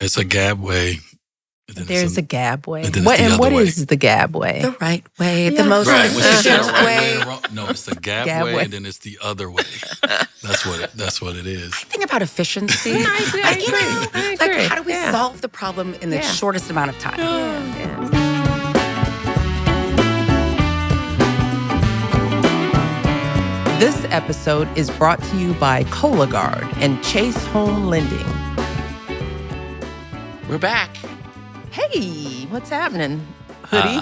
It's a Gabway. There's a Gabway. And then What way. Is the Gabway? The right way, the most efficient way. No, it's the Gabway, and then it's the other way. That's what it is. I think about efficiency. I agree. Like, how do we solve the problem in the shortest amount of time? This episode is brought to you by Cologuard and Chase Home Lending. We're back. Hey, what's happening? Hoodie?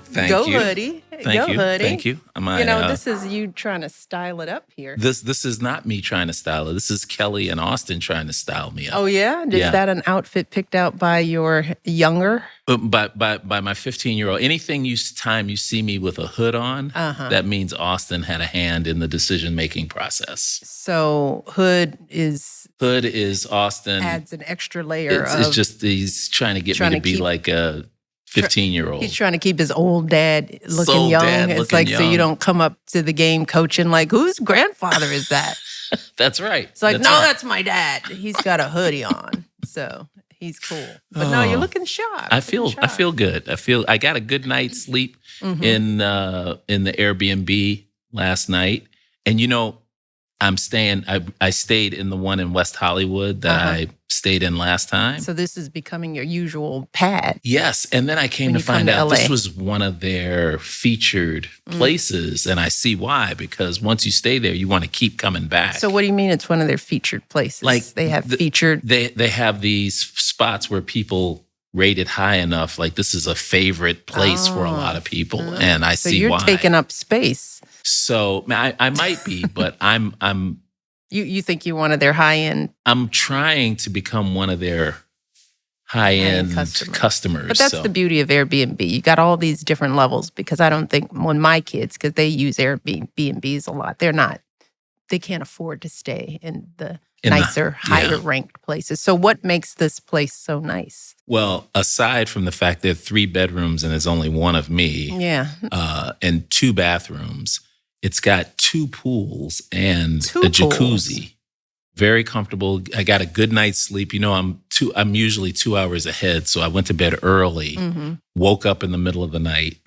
Thank Go you. Hoodie. Thank Go you. Hoodie. Thank you. This is you trying to style it up here. This is not me trying to style it. This is Kelly and Austin trying to style me up. Oh, yeah? Is that an outfit picked out by your younger? By my 15-year-old. Anything time you see me with a hood on, that means Austin had a hand in the decision-making process. So Hood is Austin. Adds an extra layer It's just he's trying to get me to be like a 15-year-old. He's trying to keep his old dad looking young. It's like so you don't come up to the game coaching like, whose grandfather is that? That's right. It's like, that's my dad. He's got a hoodie on, so he's cool. But no, you're looking sharp. I feel good. I got a good night's sleep in the Airbnb last night, and I stayed in the one in West Hollywood that I stayed in last time. So this is becoming your usual pad. Yes, and then I came to find out this was one of their featured places, and I see why, because once you stay there, you want to keep coming back. So what do you mean it's one of their featured places? Like they have featured... They have these spots where people rate it high enough, like this is a favorite place for a lot of people, and I see why. So you're taking up space. So I might be, but I'm. You think you're one of their high end? I'm trying to become one of their high end customers. But that's the beauty of Airbnb. You got all these different levels, because I don't think when my kids, because they use Airbnbs a lot, they can't afford to stay in the nicer, higher ranked places. So what makes this place so nice? Well, aside from the fact there are 3 bedrooms and there's only one of me, and 2 bathrooms, it's got 2 pools and a jacuzzi. Very comfortable. I got a good night's sleep. I'm usually 2 hours ahead, so I went to bed early, woke up in the middle of the night,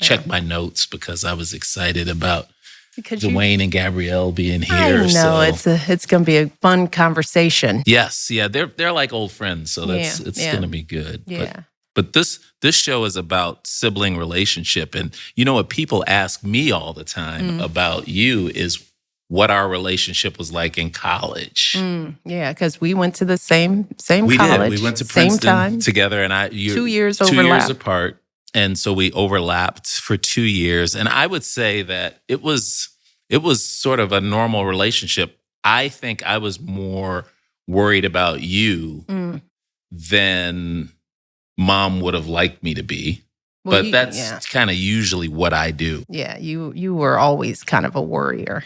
checked my notes because I was excited about Dwyane and Gabrielle being here. I know, it's going to be a fun conversation. Yes, they're like old friends, so it's going to be good. Yeah. But this show is about sibling relationship, and what people ask me all the time about you is what our relationship was like in college. Yeah, because we went to the same we college. Did. We went to Princeton together, and 2 years 2 overlap. years apart. And so we overlapped for 2 years. And I would say that it was sort of a normal relationship. I think I was more worried about you than Mom would have liked me to be. Well, but that's kind of usually what I do. Yeah, you were always kind of a worrier.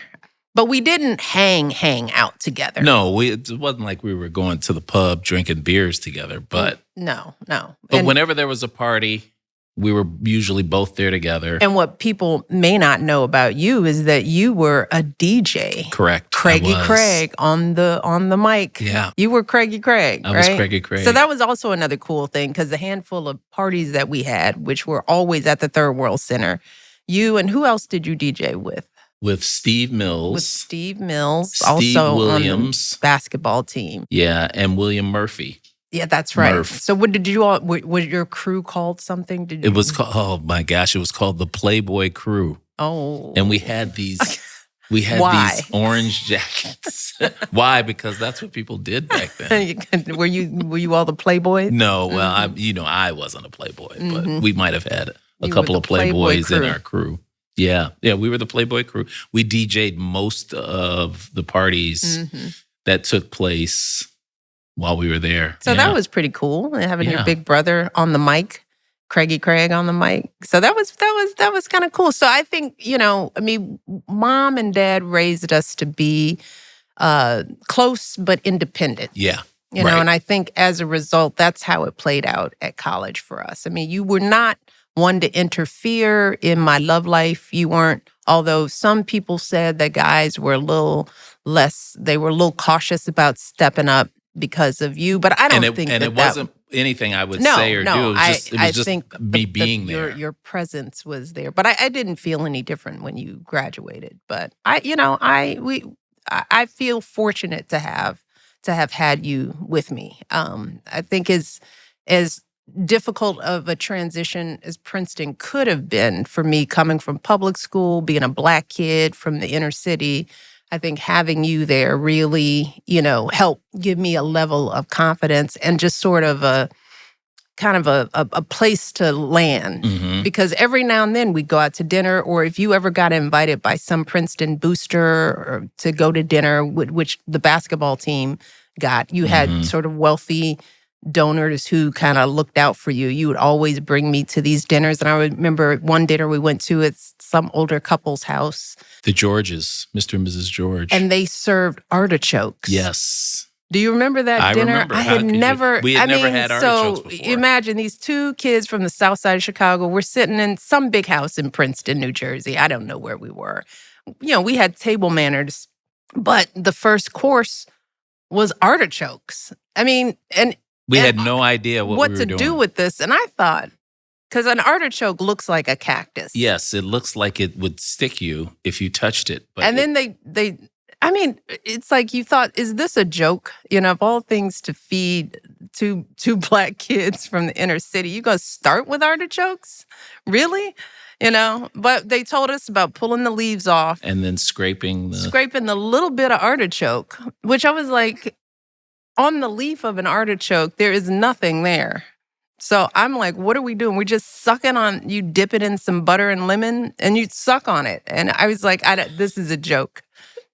But we didn't hang out together. No, it wasn't like we were going to the pub drinking beers together. But No. But whenever there was a party, we were usually both there together. And what people may not know about you is that you were a DJ. Correct. Craigy Craig on the mic. Yeah. You were Craigy Craig, I was Craigy Craig. So that was also another cool thing, because the handful of parties that we had, which were always at the Third World Center, you and who else did you DJ with? With Steve Mills. Steve also Williams. On the basketball team. Yeah, and William Murphy. Yeah, that's right. Murph. So what did you all, was your crew called something? It was called, oh my gosh, it was called the Playboy Crew. Oh. And we had these these orange jackets. Why? Because that's what people did back then. Were you all the Playboys? No, well, I wasn't a Playboy, but we might have had a couple of Playboys in our crew. Yeah, we were the Playboy Crew. We DJ'd most of the parties that took place while we were there. So that was pretty cool, having your big brother on the mic, Craigy Craig on the mic. So that was kind of cool. So I think, Mom and Dad raised us to be close but independent. Yeah. You know, and I think as a result, that's how it played out at college for us. You were not one to interfere in my love life. You weren't, although some people said that guys were a little cautious about stepping up. because of you. But I don't think it wasn't anything I would say or do. It was just think me being there. Your presence was there. But I didn't feel any different when you graduated. But I feel fortunate to have had you with me. I think as difficult of a transition as Princeton could have been for me, coming from public school, being a Black kid from the inner city, I think having you there really, helped give me a level of confidence and just sort of a place to land. Mm-hmm. Because every now and then we'd go out to dinner, or if you ever got invited by some Princeton booster or to go to dinner, which the basketball team got, you had sort of wealthy donors who kind of looked out for you. You would always bring me to these dinners. And I remember one dinner we went to, it's some older couple's house. The Georges, Mr. and Mrs. George. And they served artichokes. Yes. Do you remember that dinner? Remember. I had never. We had never had artichokes before. Imagine these two kids from the south side of Chicago. We're sitting in some big house in Princeton, New Jersey. I don't know where we were. We had table manners, but the first course was artichokes. And we had no idea what we were to doing. do with this. And I thought, because an artichoke looks like a cactus. Yes, it looks like it would stick you if you touched it. But then it's like you thought, is this a joke? Of all things to feed two Black kids from the inner city, you gonna start with artichokes? Really? But they told us about pulling the leaves off. And then scraping the little bit of artichoke, which I was like, on the leaf of an artichoke, there is nothing there. So I'm like, what are we doing? We're just sucking on, you dip it in some butter and lemon and you suck on it. And I was like, this is a joke.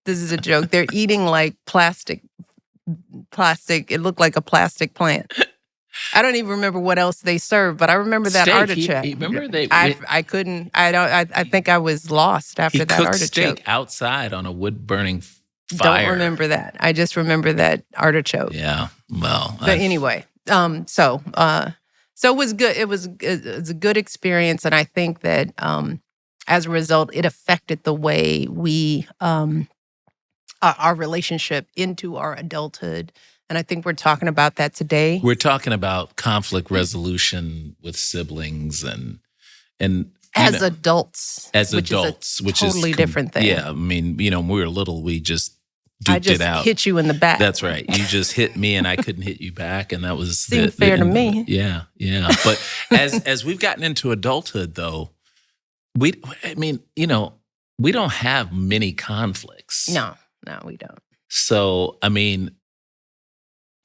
This is a joke. They're eating like plastic. It looked like a plastic plant. I don't even remember what else they served, but I remember that artichoke. Remember I couldn't. I think I was lost after that artichoke. Steak outside on a wood burning fire. Don't remember that. I just remember that artichoke. Yeah. Well. But anyway, so it was good. It was a good experience, and I think that as a result, it affected the way we our relationship into our adulthood. And I think we're talking about that today. We're talking about conflict resolution with siblings and as adults. Which is totally different thing. Yeah, when we were little, we just duked it out. I just hit you in the back. That's right. You just hit me, and I couldn't hit you back, and that was seemed fair to me. Yeah. But as we've gotten into adulthood, though, we don't have many conflicts. No, we don't. So,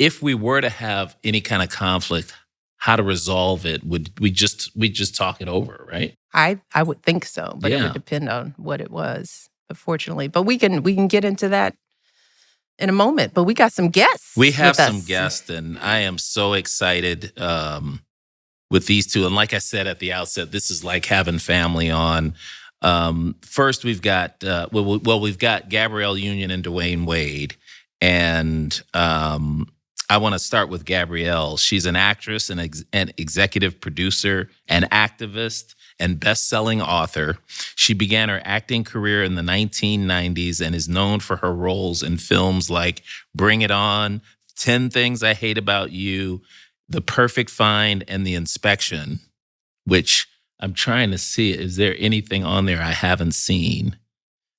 if we were to have any kind of conflict, how to resolve it, we just talk it over, right? I would think so, but it would depend on what it was, fortunately. But we can get into that in a moment. But we got some guests. We have some guests, and I am so excited with these two. And like I said at the outset, this is like having family on. First, we've got we've got Gabrielle Union and Dwyane Wade, and I want to start with Gabrielle. She's an actress and an executive producer, an activist, and best-selling author. She began her acting career in the 1990s and is known for her roles in films like Bring It On, 10 Things I Hate About You, The Perfect Find, and The Inspection, which I'm trying to see. Is there anything on there I haven't seen?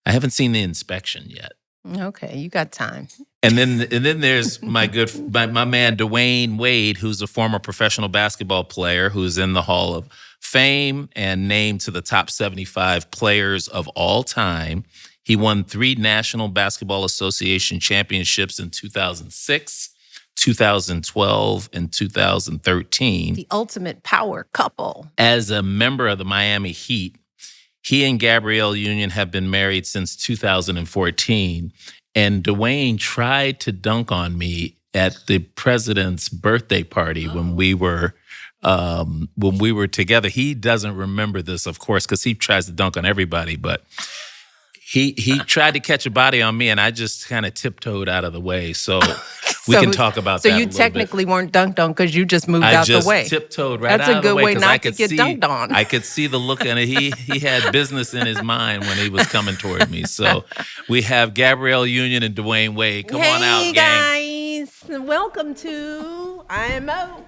I haven't seen The Inspection yet. Okay, you got time. And then there's my man Dwyane Wade, who's a former professional basketball player who's in the Hall of Fame and named to the top 75 players of all time. He won 3 National Basketball Association championships in 2006, 2012, and 2013. The ultimate power couple. As a member of the Miami Heat, he and Gabrielle Union have been married since 2014. And Dwyane tried to dunk on me at the president's birthday party when we were together. He doesn't remember this, of course, because he tries to dunk on everybody. But he tried to catch a body on me, and I just kind of tiptoed out of the way. So we can talk about that. So you technically weren't dunked on because you just moved out the way. I just tiptoed right out of the way. That's a good way not to get dunked on. I could see the look in it. He had business in his mind when he was coming toward me. So we have Gabrielle Union and Dwyane Wade. Come on out, gang. Hey, guys. Welcome to IMO.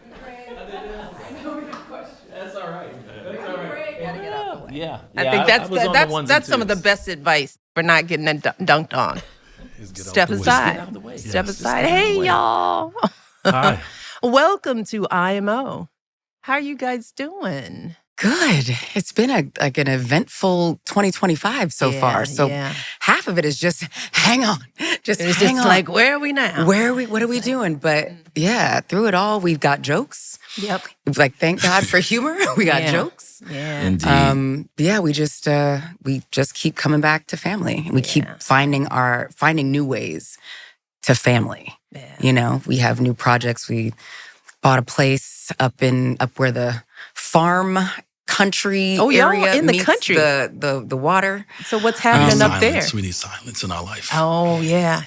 That's all right. Gotta get out the way. Yeah. I think that's some of the best advice for not getting dunked on. Step aside. Step aside. Hey, y'all. Hi. Welcome to IMO. How are you guys doing? Good. It's been an eventful 2025 so far. So half of it is just hang on. Just hang on. Like, where are we now? What are we doing? But yeah, through it all, we've got jokes. Yep. Like, thank God for humor. We got jokes. Yeah. Indeed. We just keep coming back to family. We keep finding new ways to family. Yeah. You know, we have new projects. We bought a place up where the farm country area in the meets country. the water. So what's happening up there? We need silence in our life. Oh, yeah.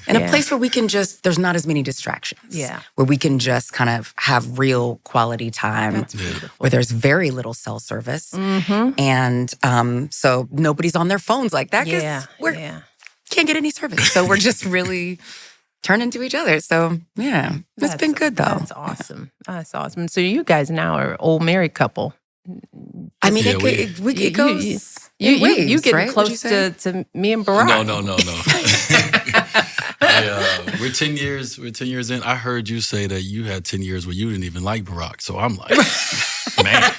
And a place where we can there's not as many distractions. Yeah. Where we can just kind of have real quality time. That's beautiful. Where there's very little cell service. Mm-hmm. And so nobody's on their phones like that because we can't get any service. So we're just really turning to each other. So it's been good though. That's awesome. That's awesome. So you guys now are old married couple. I mean, it goes. You getting right? close to me and Barack? No. We're 10 years. We're 10 years in. I heard you say that you had 10 years where you didn't even like Barack. So I'm like, man,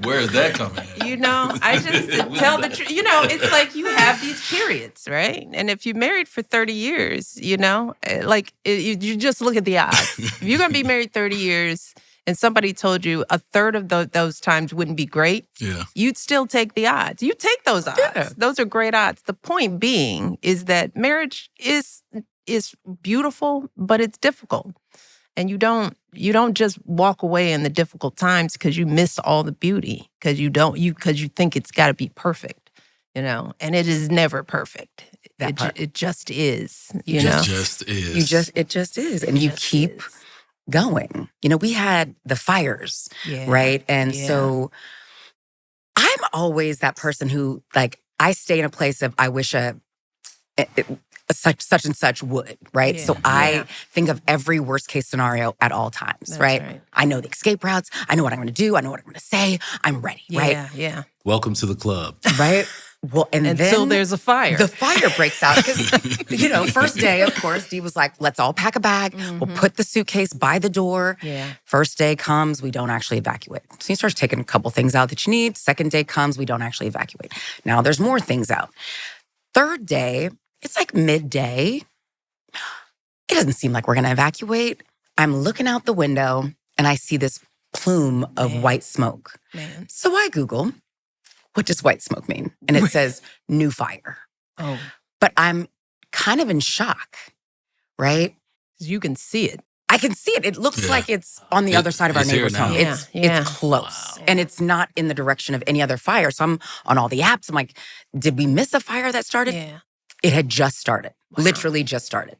where is that coming in? You know, I just tell the truth. You know, it's like you have these periods, right? And if you're married for 30 years, you know, you just look at the odds. If you're going to be married 30 years and somebody told you a third of those times wouldn't be great, you'd still take the odds. You take those odds. Yeah. Those are great odds. The point being is that marriage is beautiful, but it's difficult. And you don't just walk away in the difficult times because you miss all the beauty, because you think it's got to be perfect, you know, and it is never perfect. It just is, you know. It just is, and you keep going. You know, we had the fires, right? And so I'm always that person who, like, I stay in a place of I wish such and such would, right? So I think of every worst case scenario at all times, right? I know the escape routes. I know what I'm going to do. I know what I'm going to say. I'm ready, right? Yeah. Welcome to the club. Right? Well, and then so there's a fire. The fire breaks out because, you know, first day, of course, Dee was like, let's all pack a bag. Mm-hmm. We'll put the suitcase by the door. Yeah. First day comes, we don't actually evacuate. So he starts taking a couple things out that you need. Second day comes, we don't actually evacuate. Now there's more things out. Third day, it's like midday. It doesn't seem like we're going to evacuate. I'm looking out the window and I see this plume of white smoke. Man. So I Google, what does white smoke mean? And it says new fire. Oh. But I'm kind of in shock, right? You can see it. I can see it. It looks like it's on the other side of our neighbor's home. It's close. Wow. And it's not in the direction of any other fire. So I'm on all the apps. I'm like, did we miss a fire that started? Yeah. It had just started. Wow. Literally just started.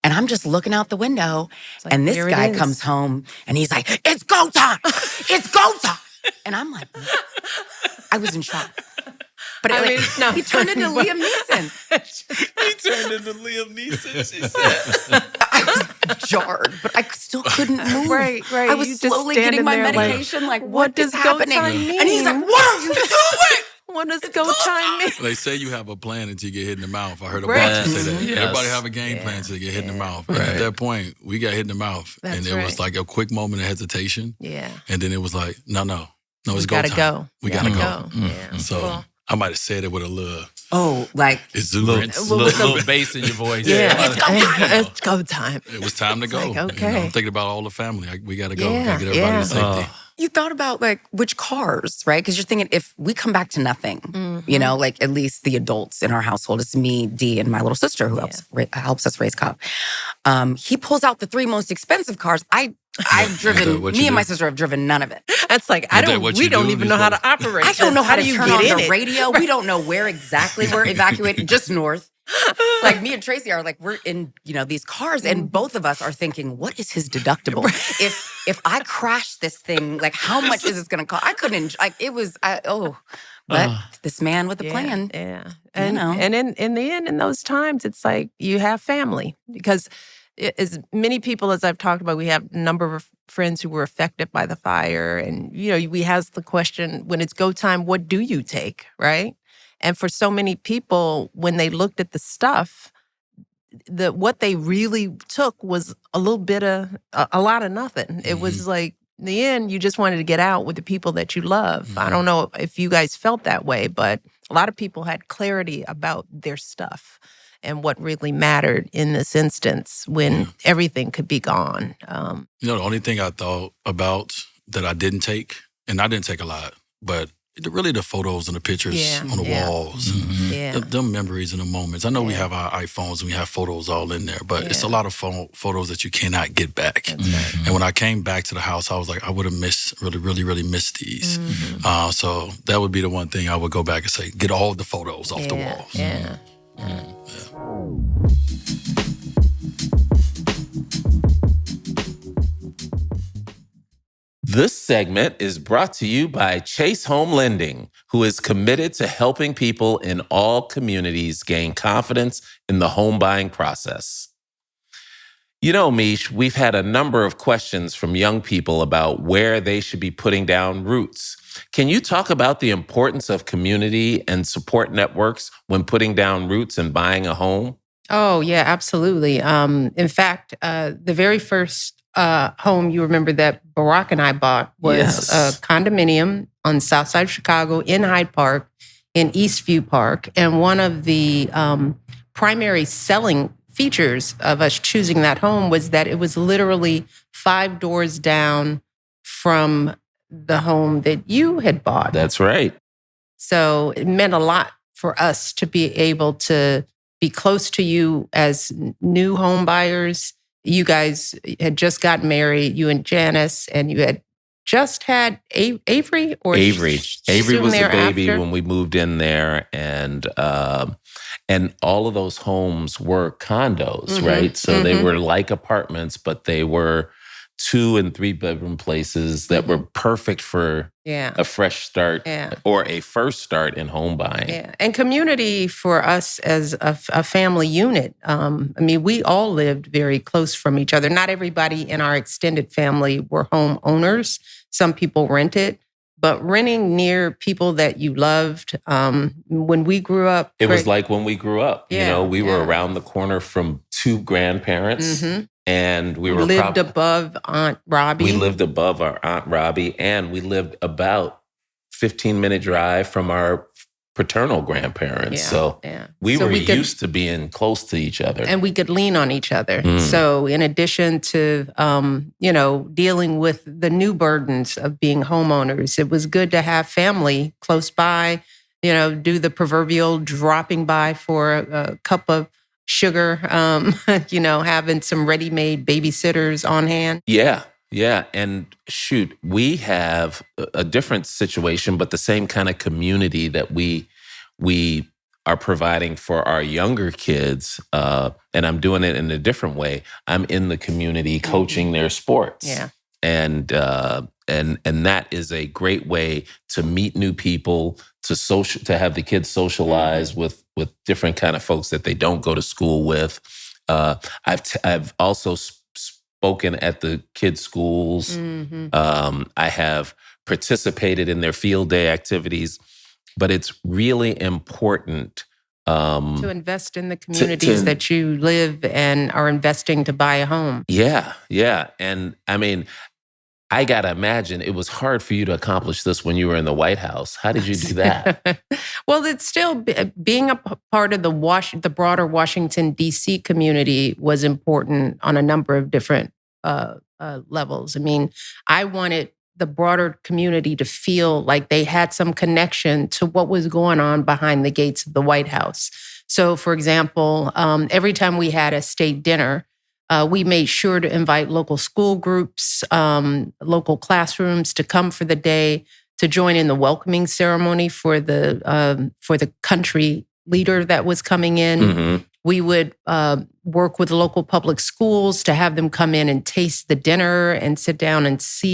And I'm just looking out the window. Like, and this guy comes home and he's like, it's go time. It's go time. And I'm like, I was in shock. But he turned into Liam Neeson. He turned into Liam Neeson, she said. I was jarred, but I still couldn't move. Right. I was slowly getting my medication. Like, what is happening? And he's like, what are you doing? What does go time mean? They say you have a plan until you get hit in the mouth. I heard a boxer say that. Yes. Everybody have a game plan until you get hit in the mouth. Right. At that point, we got hit in the mouth. And it was like a quick moment of hesitation. Yeah. And then it was like, no, it's go time. Go. We gotta go. Yeah. So I might have said it with a little... exuberance. Little bass in your voice. Yeah. It's go time. It was time to go. Like, okay. You know, I'm thinking about all the family. We gotta go. We gotta get everybody to safety. You thought about, like, which cars, right? Because you're thinking, if we come back to nothing, you know, like, at least the adults in our household, it's me, Dee, and my little sister who helps us raise Cobb. He pulls out the 3 most expensive cars. I've driven, me and my sister have driven none of it. That's like, we don't even know how to operate. I don't know how to turn on the radio. We don't know where exactly we're evacuating, just north. Like, me and Tracy are like, we're in, you know, these cars, and both of us are thinking, what is his deductible? If I crash this thing, like, how much is this going to cost? I couldn't, like, it was, but this man with a plan. Yeah. And in the end, in those times, it's like, you have family, because as many people as I've talked about, we have a number of friends who were affected by the fire. And, we ask the question, when it's go time, what do you take, right? And for so many people, when they looked at the stuff, what they really took was a little bit of, a lot of nothing. It was like, in the end, you just wanted to get out with the people that you love. I don't know if you guys felt that way, but a lot of people had clarity about their stuff and what really mattered in this instance when everything could be gone. The only thing I thought about that I didn't take, and I didn't take a lot, but really the photos and the pictures on the walls, and the memories and the moments. I know we have our iPhones and we have photos all in there, but it's a lot of photos that you cannot get back. And when I came back to the house, I was like, I would have really missed these. So that would be the one thing I would go back and say, get all the photos off the walls. This segment is brought to you by Chase Home Lending, who is committed to helping people in all communities gain confidence in the home buying process. Mish, we've had a number of questions from young people about where they should be putting down roots. Can you talk about the importance of community and support networks when putting down roots and buying a home? Oh, yeah, absolutely. In fact, the very first home you remember that Barack and I bought was a condominium on the south side of Chicago in Hyde Park, in Eastview Park. And one of the primary selling features of us choosing that home was that it was literally 5 doors down from the home that you had bought. That's right. So it meant a lot for us to be able to be close to you as new home buyers. You guys had just gotten married, you and Janice, and you had just had Avery? Avery was the baby when we moved in there, and all of those homes were condos, right? So they were like apartments, but they were 2 and 3 bedroom places that were perfect for a fresh start or a first start in home buying. Yeah, and community for us as a family unit. We all lived very close from each other. Not everybody in our extended family were homeowners. Some people rented. But renting near people that you loved, when we grew up. It was like when we grew up. We were around the corner from 2 grandparents. And we lived above Aunt Robbie. We lived above our Aunt Robbie, and we lived about 15-minute drive from our paternal grandparents. We were used to being close to each other. And we could lean on each other. So in addition to, dealing with the new burdens of being homeowners, it was good to have family close by, do the proverbial dropping by for a cup of sugar, having some ready-made babysitters on hand. Yeah. And shoot, we have a different situation, but the same kind of community that we are providing for our younger kids. And I'm doing it in a different way. I'm in the community coaching their sports. Yeah. And that is a great way to meet new people, to have the kids socialize with different kind of folks that they don't go to school with. I've also spoken at the kids' schools. I have participated in their field day activities, but it's really important to invest in the communities that you live and are investing to buy a home. Yeah. And I got to imagine it was hard for you to accomplish this when you were in the White House. How did you do that? Well, it's still being a part of the broader Washington, D.C. community was important on a number of different levels. I wanted the broader community to feel like they had some connection to what was going on behind the gates of the White House. So, for example, every time we had a state dinner, we made sure to invite local school groups, local classrooms to come for the day, to join in the welcoming ceremony for the country leader that was coming in. We would work with local public schools to have them come in and taste the dinner and sit down and see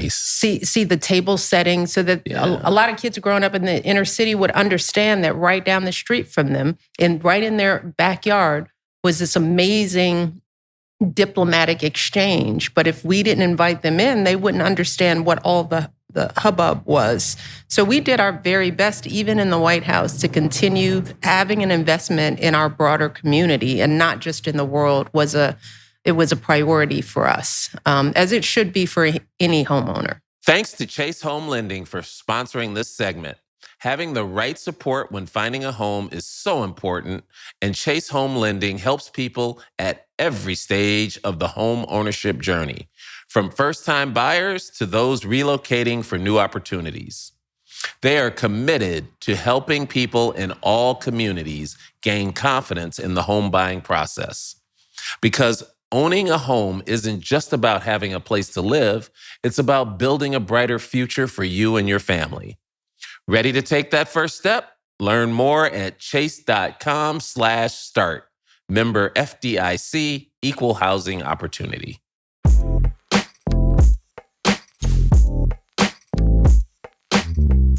see the table setting, so that a lot of kids growing up in the inner city would understand that right down the street from them and right in their backyard was this amazing diplomatic exchange. But if we didn't invite them in, they wouldn't understand what all the hubbub was. So we did our very best, even in the White House, to continue having an investment in our broader community and not just in the world. It was a priority for us, as it should be for any homeowner. Thanks to Chase Home Lending for sponsoring this segment. Having the right support when finding a home is so important, and Chase Home Lending helps people at every stage of the home ownership journey, from first-time buyers to those relocating for new opportunities. They are committed to helping people in all communities gain confidence in the home buying process. Because owning a home isn't just about having a place to live, it's about building a brighter future for you and your family. Ready to take that first step? Learn more at chase.com/start. Member FDIC, Equal Housing Opportunity.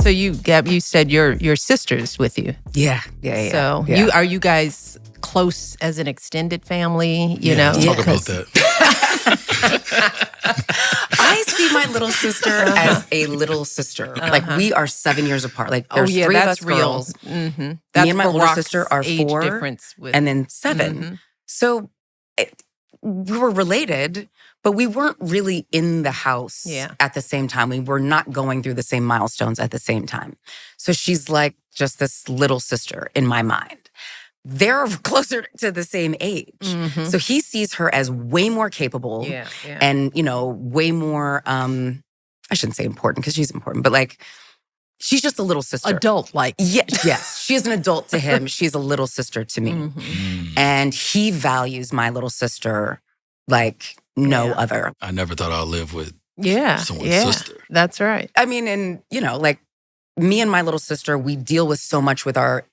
So Gab, you said your sister's with you. Yeah. So are you guys close as an extended family? You know, talk about that. I see my little sister as a little sister. Like, we are 7 years apart. Like, there's three of us girls. Mm-hmm. Me and my older sister are 4, and then 7. Mm-hmm. So we were related, but we weren't really in the house at the same time. We were not going through the same milestones at the same time. So she's like just this little sister in my mind. They're closer to the same age. Mm-hmm. So he sees her as way more capable and, way more, I shouldn't say important because she's important, but like, she's just a little sister. Adult-like. Yes. She is an adult to him. She's a little sister to me. Mm-hmm. And he values my little sister like no other. I never thought I'd live with someone's sister. That's right. I mean, and, like me and my little sister, we deal with so much with our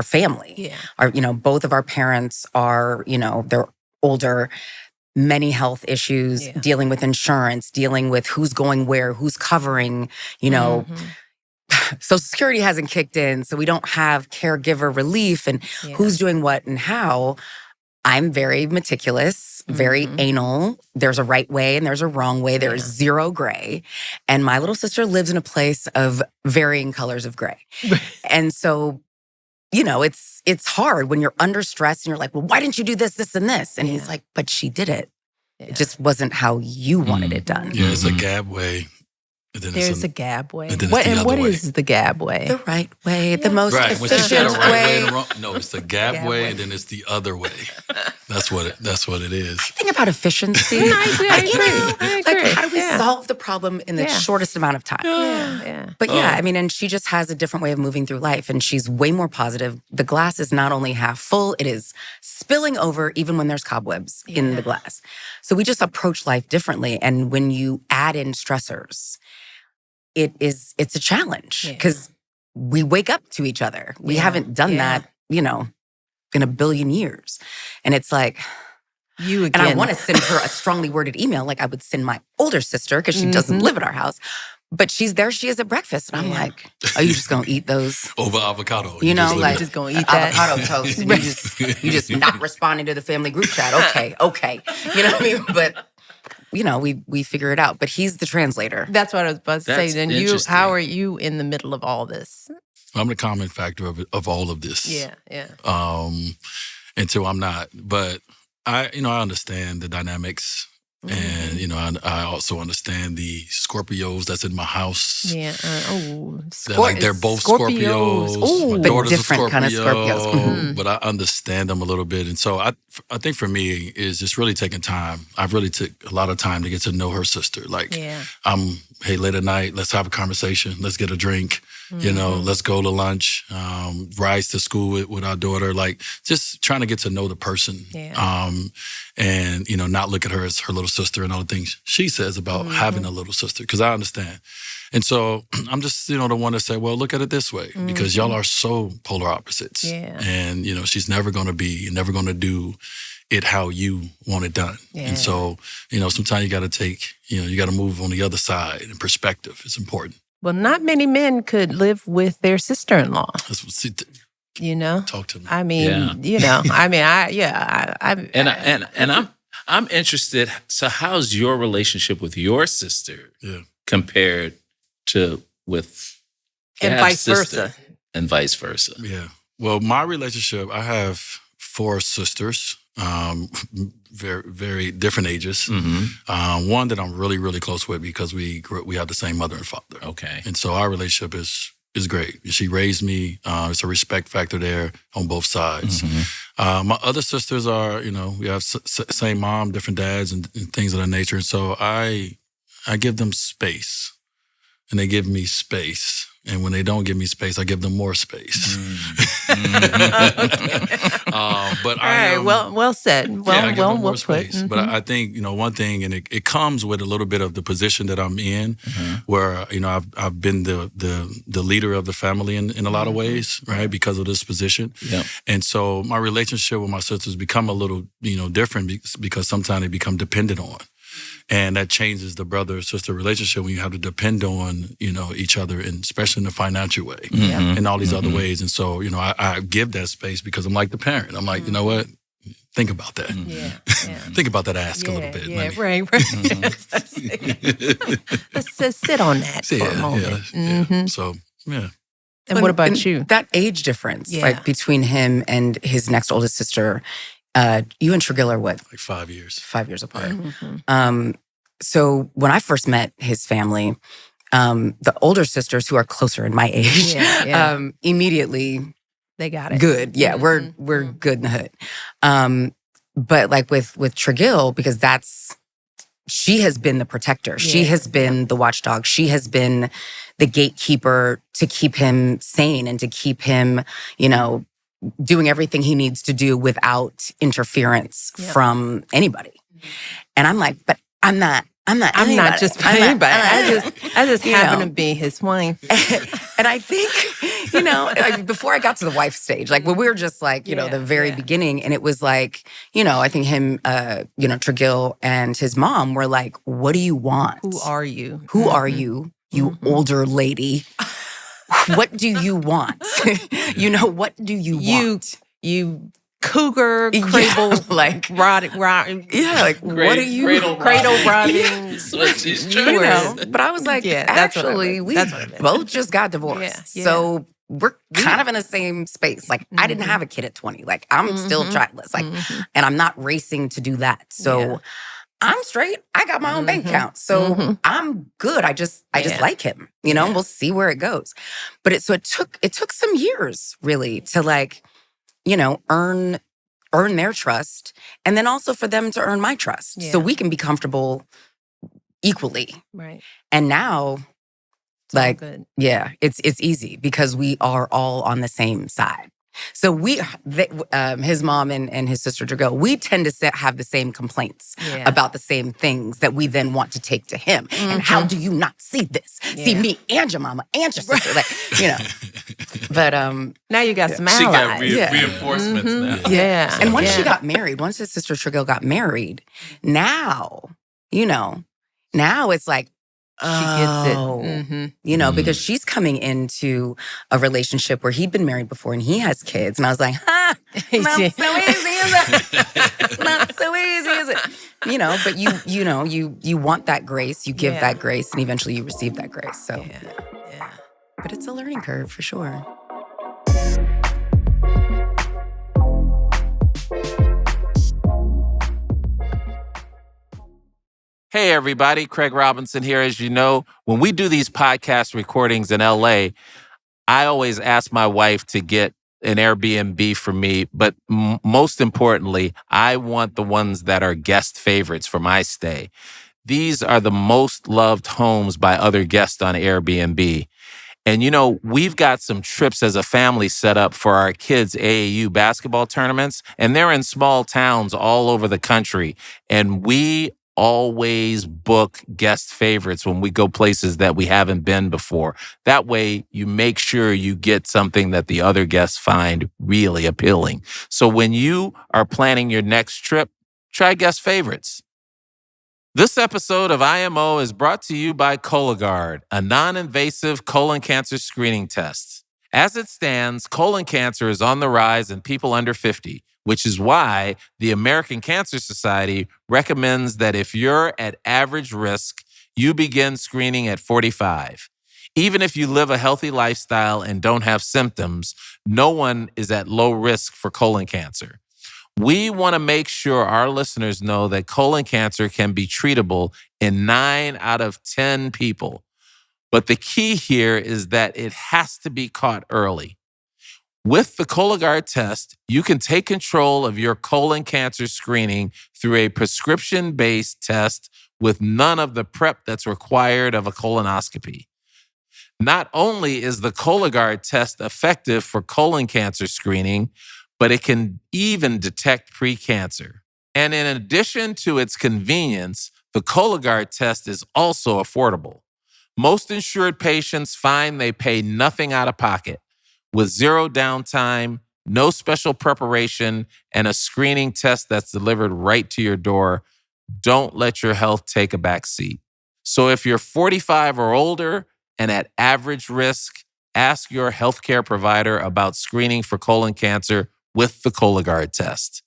family. Yeah. Both of our parents are, they're older, many health issues, dealing with insurance, dealing with who's going where, who's covering, Social Security hasn't kicked in, so we don't have caregiver relief and who's doing what and how. I'm very meticulous, very anal. There's a right way and there's a wrong way. There's zero gray. And my little sister lives in a place of varying colors of gray. And so, it's hard when you're under stress and you're like, well, why didn't you do this, this, and this? And he's like, but she did it. Yeah. It just wasn't how you wanted it done. Yeah, it's a Gabway. There's a Gabway. What is the Gabway? The right way, the most efficient way. No, it's the Gabway, and then it's the other way. That's what it is. I think about efficiency. I agree. Like, how do we solve the problem in the shortest amount of time? Yeah. But I mean, and she just has a different way of moving through life, and she's way more positive. The glass is not only half full, it is spilling over even when there's cobwebs in the glass. So we just approach life differently. And when you add in stressors, it's a challenge because we wake up to each other. We haven't done that, in a billion years. And it's like, you again. And I want to send her a strongly worded email like I would send my older sister because she doesn't live at our house. But she's there, she is at breakfast. And I'm like, are you just going to eat those? Over avocado. Just going to eat that. Avocado toast. And you just not responding to the family group chat. Okay. You know what I mean? But we figure it out. But he's the translator. That's what I was about to say. Then how are you in the middle of all this? I'm the common factor of all of this. Yeah. Until I'm not. But I understand the dynamics. And, I also understand the Scorpios that's in my house. Yeah. They're both Scorpios. My daughter's a Scorpio. Kind of Scorpios. Mm-hmm. But I understand them a little bit. And so I think for me is just really taking time. I've really took a lot of time to get to know her sister. Like, hey, late at night, let's have a conversation. Let's get a drink. Let's go to lunch, rides to school with our daughter, like just trying to get to know the person. Yeah. And, not look at her as her little sister and all the things she says about having a little sister, because I understand. And so I'm just, the one to say, well, look at it this way, because y'all are so polar opposites. Yeah. And, she's never going to do it how you want it done. Yeah. And so, sometimes you got to you got to move on the other side, and perspective is important. Well, not many men could live with their sister-in-law. Talk to me. I mean, I'm interested. So, how's your relationship with your sister compared to with and vice versa? And vice versa. Yeah. Well, my relationship, I have 4 sisters, very, very different ages. Mm-hmm. One that I'm really, really close with because we have the same mother and father. Okay. And so our relationship is great. She raised me. It's a respect factor there on both sides. Mm-hmm. My other sisters are, we have same mom, different dads, and things of that nature. And so I give them space, and they give me space. And when they don't give me space, I give them more space. But well said. I give them more put. space. Mm-hmm. But I think one thing, and it comes with a little bit of the position that I'm in, where I've been the leader of the family in a lot of ways, right, because of this position. Yeah. And so my relationship with my sisters become a little different because sometimes they become dependent on. And that changes the brother-sister relationship when you have to depend on, each other, and especially in the financial way and all these other ways. And so, I give that space because I'm like the parent. I'm like, you know what? Think about that. Yeah. Think about that ask a little bit. Yeah, right. Let's sit on that for a moment. Yeah. So, yeah. And what about you? That age difference, like between him and his next oldest sister, you and Tregill are what? Like 5 years. 5 years apart. Mm-hmm. So when I first met his family, the older sisters who are closer in my age, immediately they got it. Good. Yeah, we're good in the hood. But like with Tregill, because she has been the protector. Yeah. She has been the watchdog. She has been the gatekeeper to keep him sane and to keep him, doing everything he needs to do without interference from anybody. And I'm like, but I'm not just for anybody. I just happen to be his wife. And I think, like before I got to the wife stage, like when we were just like, the very beginning, and it was like, I think him, Tregill and his mom were like, what do you want? Who are you? Who are you, you older lady? What do you want? What do you want? You cougar, cradle, like rotting. Yeah, like what are you? Cradle rotting. That's what she's trying to say. But I was like, actually, we both just got divorced. Yeah. So we're kind of in the same space. Like, I didn't have a kid at 20. Like, I'm still childless. Like, and I'm not racing to do that. So I'm straight. I got my own bank account. So I'm good. I just like him. We'll see where it goes. But it took some years really to like, earn their trust, and then also for them to earn my trust, so we can be comfortable equally. Right. And now, like, it's easy because we are all on the same side. So his mom and his sister Tregill, we tend to have the same complaints about the same things that we then want to take to him. And how do you not see this? See me and your mama and your sister, like, But now you got some She allies. got reinforcements now. Yeah. And once she got married, once his sister Tregill got married, now it's like, she gets it. Because she's coming into a relationship where he'd been married before and he has kids. And I was like, not so easy, is it? Not so easy, is it? But you want that grace, you give that grace, and eventually you receive that grace. So, But it's a learning curve for sure. Hey, everybody. Craig Robinson here. As you know, when we do these podcast recordings in LA, I always ask my wife to get an Airbnb for me. But most importantly, I want the ones that are guest favorites for my stay. These are the most loved homes by other guests on Airbnb. And, we've got some trips as a family set up for our kids' AAU basketball tournaments, and they're in small towns all over the country. And we always book guest favorites when we go places that we haven't been before. That way, you make sure you get something that the other guests find really appealing. So when you are planning your next trip, try guest favorites. This episode of IMO is brought to you by Cologuard, a non-invasive colon cancer screening test. As it stands, colon cancer is on the rise in people under 50, which is why the American Cancer Society recommends that if you're at average risk, you begin screening at 45. Even if you live a healthy lifestyle and don't have symptoms, no one is at low risk for colon cancer. We want to make sure our listeners know that colon cancer can be treatable in 9 out of 10 people. But the key here is that it has to be caught early. With the Cologuard test, you can take control of your colon cancer screening through a prescription-based test with none of the prep that's required of a colonoscopy. Not only is the Cologuard test effective for colon cancer screening, but it can even detect precancer. And in addition to its convenience, the Cologuard test is also affordable. Most insured patients find they pay nothing out of pocket, with zero downtime, no special preparation, and a screening test that's delivered right to your door. Don't let your health take a back seat. So if you're 45 or older and at average risk, ask your healthcare provider about screening for colon cancer with the Cologuard test.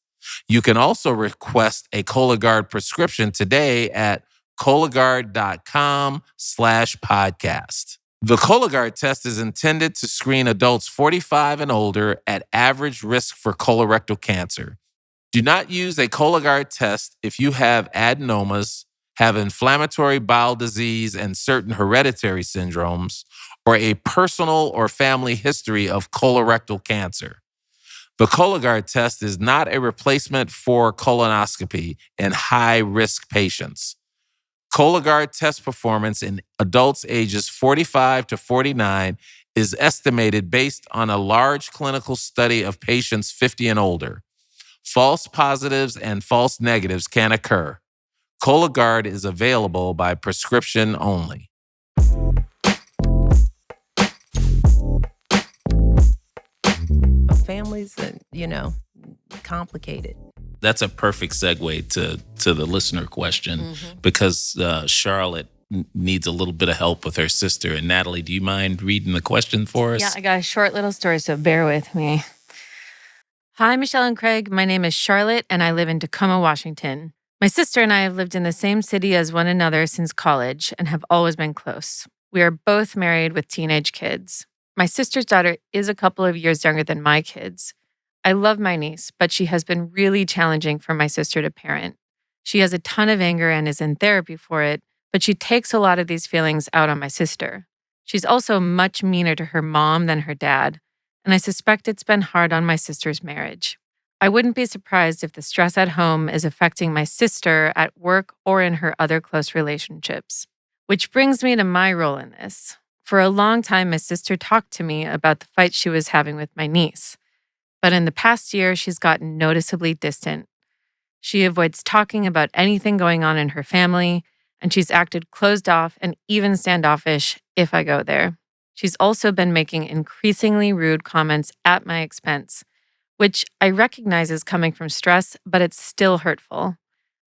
You can also request a Cologuard prescription today at Cologuard.com/podcast. The Cologuard test is intended to screen adults 45 and older at average risk for colorectal cancer. Do not use a Cologuard test if you have adenomas, have inflammatory bowel disease and certain hereditary syndromes, or a personal or family history of colorectal cancer. The Cologuard test is not a replacement for colonoscopy in high-risk patients. Cologuard test performance in adults ages 45 to 49 is estimated based on a large clinical study of patients 50 and older. False positives and false negatives can occur. Cologuard is available by prescription only. Families, complicated. That's a perfect segue to the listener question, because Charlotte needs a little bit of help with her sister. And Natalie, do you mind reading the question for us? Yeah, I got a short little story, so bear with me. Hi, Michelle and Craig. My name is Charlotte, and I live in Tacoma, Washington. My sister and I have lived in the same city as one another since college and have always been close. We are both married with teenage kids. My sister's daughter is a couple of years younger than my kids. I love my niece, but she has been really challenging for my sister to parent. She has a ton of anger and is in therapy for it, but she takes a lot of these feelings out on my sister. She's also much meaner to her mom than her dad, and I suspect it's been hard on my sister's marriage. I wouldn't be surprised if the stress at home is affecting my sister at work or in her other close relationships. Which brings me to my role in this. For a long time, my sister talked to me about the fight she was having with my niece. But in the past year, she's gotten noticeably distant. She avoids talking about anything going on in her family, and she's acted closed off and even standoffish if I go there. She's also been making increasingly rude comments at my expense, which I recognize is coming from stress, but it's still hurtful.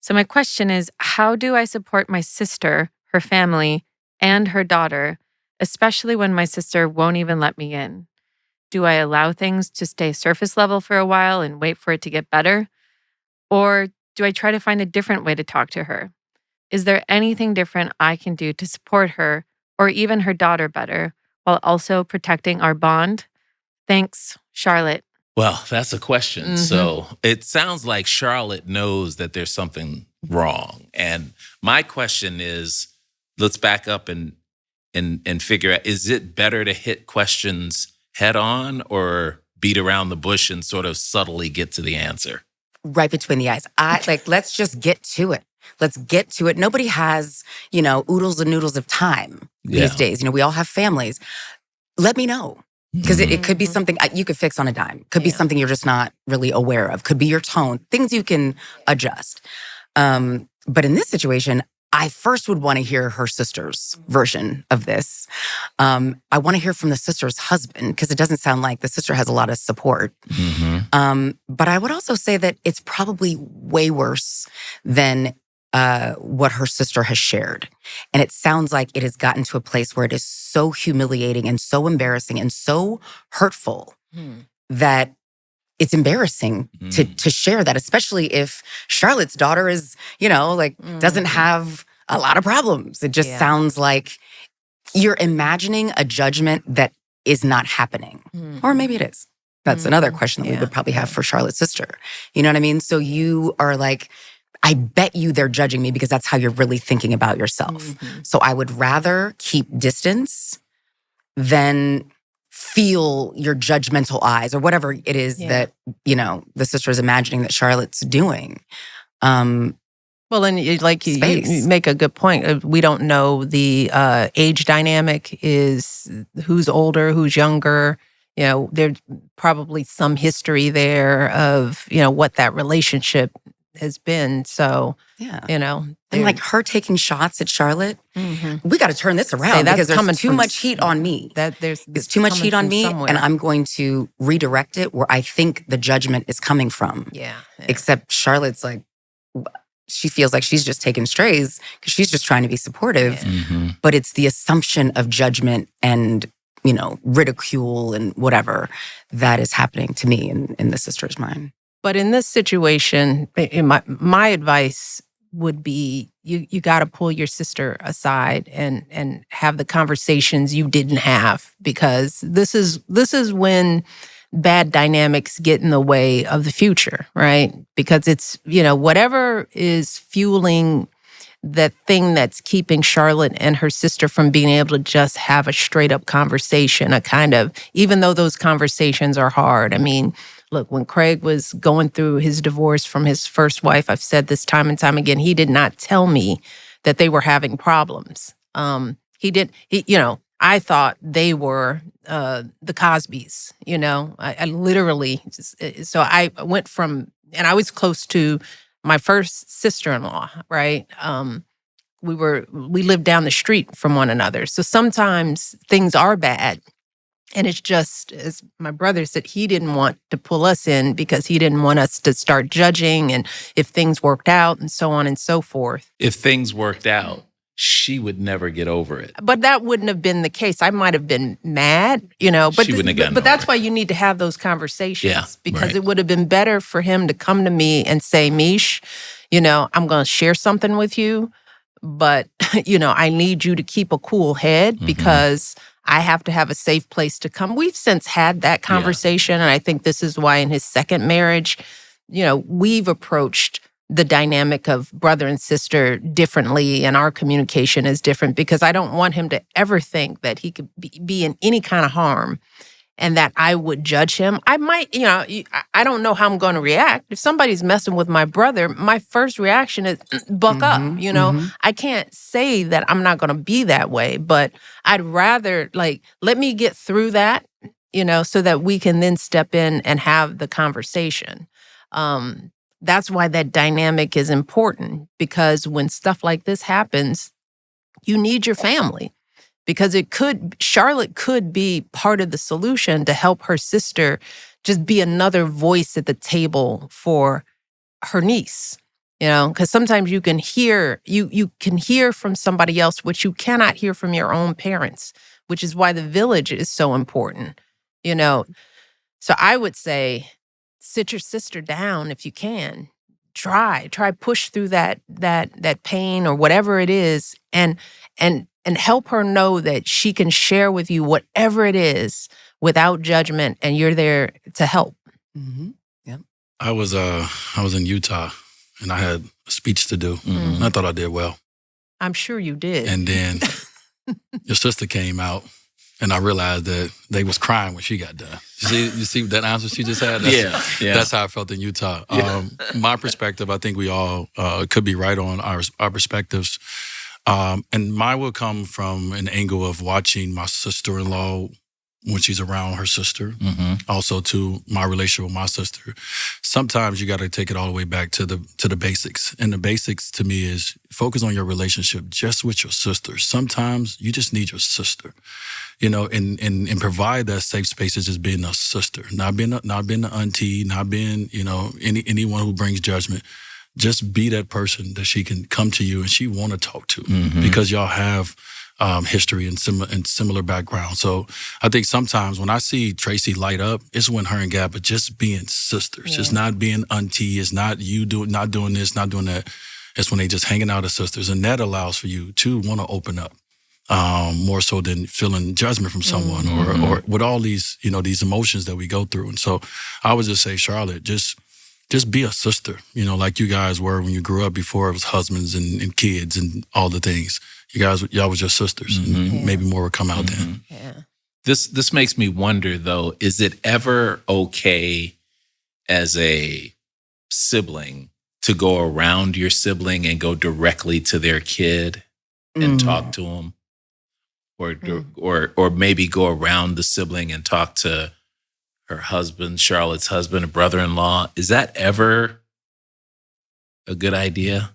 So my question is, how do I support my sister, her family, and her daughter, especially when my sister won't even let me in? Do I allow things to stay surface level for a while and wait for it to get better? Or do I try to find a different way to talk to her? Is there anything different I can do to support her or even her daughter better while also protecting our bond? Thanks, Charlotte. Well, that's a question. So it sounds like Charlotte knows that there's something wrong. And my question is, let's back up and figure out, is it better to hit questions head on or beat around the bush and sort of subtly get to the answer? Right between the eyes. Let's just get to it. Let's get to it. Nobody has, oodles and noodles of time these days. We all have families. Let me know. Because it could be something you could fix on a dime. Could be something you're just not really aware of. Could be your tone. Things you can adjust. But in this situation, I first would want to hear her sister's version of this. I want to hear from the sister's husband, because it doesn't sound like the sister has a lot of support. But I would also say that it's probably way worse than what her sister has shared. And it sounds like it has gotten to a place where it is so humiliating and so embarrassing and so hurtful that it's embarrassing to share that, especially if Charlotte's daughter is, doesn't have a lot of problems. It just sounds like you're imagining a judgment that is not happening. Or maybe it is. That's another question that we would probably have for Charlotte's sister. You know what I mean? So you are like, I bet you they're judging me because that's how you're really thinking about yourself. So I would rather keep distance than feel your judgmental eyes or whatever it is that, the sister is imagining that Charlotte's doing. Well, and you make a good point. We don't know the age dynamic is who's older, who's younger. There's probably some history there of, what that relationship has been. So, and like her taking shots at Charlotte, we got to turn this around because there's too much heat on me. There's too much heat on me, and I'm going to redirect it where I think the judgment is coming from. Except Charlotte's like, she feels like she's just taking strays because she's just trying to be supportive. But it's the assumption of judgment and, ridicule and whatever that is happening to me in the sister's mind. But in this situation, my advice would be you got to pull your sister aside and have the conversations you didn't have, because this is when bad dynamics get in the way of the future, right? Because it's, whatever is fueling the thing that's keeping Charlotte and her sister from being able to just have a straight up conversation, even though those conversations are hard. I mean, look, when Craig was going through his divorce from his first wife, I've said this time and time again, he did not tell me that they were having problems. I thought they were the Cosbys, I literally, so I went from, and I was close to my first sister-in-law, right? We lived down the street from one another. So sometimes things are bad. And it's just, as my brother said, he didn't want to pull us in because he didn't want us to start judging and if things worked out and so on and so forth. If things worked out, she would never get over it. But that wouldn't have been the case. I might have been mad, but she wouldn't have gotten but that's over why you need to have those conversations. Because right. It would have been better for him to come to me and say, Mish, I'm going to share something with you, but, I need you to keep a cool head because I have to have a safe place to come. We've since had that conversation, and I think this is why in his second marriage, we've approached the dynamic of brother and sister differently, and our communication is different because I don't want him to ever think that he could be in any kind of harm and that I would judge him. I might, I don't know how I'm going to react. If somebody's messing with my brother, my first reaction is buck up, I can't say that I'm not going to be that way, but I'd rather let me get through that, so that we can then step in and have the conversation. That's why that dynamic is important, because when stuff like this happens, you need your family, because Charlotte could be part of the solution to help her sister just be another voice at the table for her niece, because sometimes you can hear from somebody else what you cannot hear from your own parents, which is why the village is so important, So I would say, sit your sister down if you can. Try push through that pain or whatever it is, and help her know that she can share with you whatever it is without judgment, and you're there to help. Yeah. I was in Utah, and I had a speech to do. And I thought I did well. I'm sure you did. And then your sister came out. And I realized that they was crying when she got done. You see that answer she just had? That's how I felt in Utah. My perspective, I think we all could be right on our perspectives. And mine will come from an angle of watching my sister-in-law when she's around her sister. Also to my relationship with my sister. Sometimes you got to take it all the way back to the basics. And the basics to me is focus on your relationship just with your sister. Sometimes you just need your sister. And provide that safe space as just being a sister, not being the auntie, not being, anyone who brings judgment. just be that person that she can come to you and she want to talk to Mm-hmm. because y'all have history and similar background. So I think sometimes when I see Tracy light up, it's when her and Gab are just being sisters. It's not being auntie. It's not you not doing this, not doing that. It's when they just hanging out as sisters. And that allows for you to want to open up more so than feeling judgment from someone or with all these, these emotions that we go through. And so I would just say, Charlotte, just be a sister, like you guys were when you grew up before it was husbands and kids and all the things. Y'all was just sisters, and maybe more would come out then. Yeah. This makes me wonder, though, is it ever okay as a sibling to go around your sibling and go directly to their kid and talk to them? Or maybe go around the sibling and talk to her husband, Charlotte's husband, a brother-in-law. Is that ever a good idea?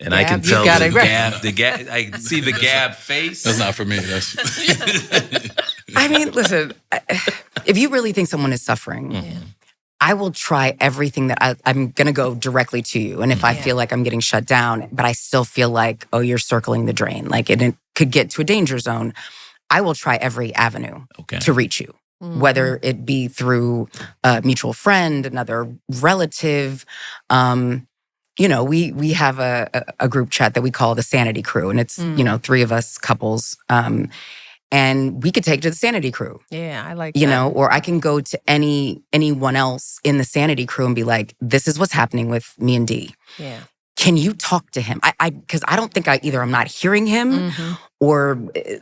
And I can tell the Gab, I see the Gab face. That's not for me. That's. I mean, listen, if you really think someone is suffering, I will try everything that I'm going to go directly to you. And if I feel like I'm getting shut down, but I still feel like, oh, you're circling the drain, like it could get to a danger zone, I will try every avenue to reach you, whether it be through a mutual friend, another relative. We have a group chat that we call the Sanity Crew, and it's, 3 of us couples. And we could take to the Sanity Crew. Yeah, I like that. Or I can go to anyone else in the Sanity Crew and be like, this is what's happening with me and D. Yeah. Can you talk to him? Because I don't think I'm not hearing him or because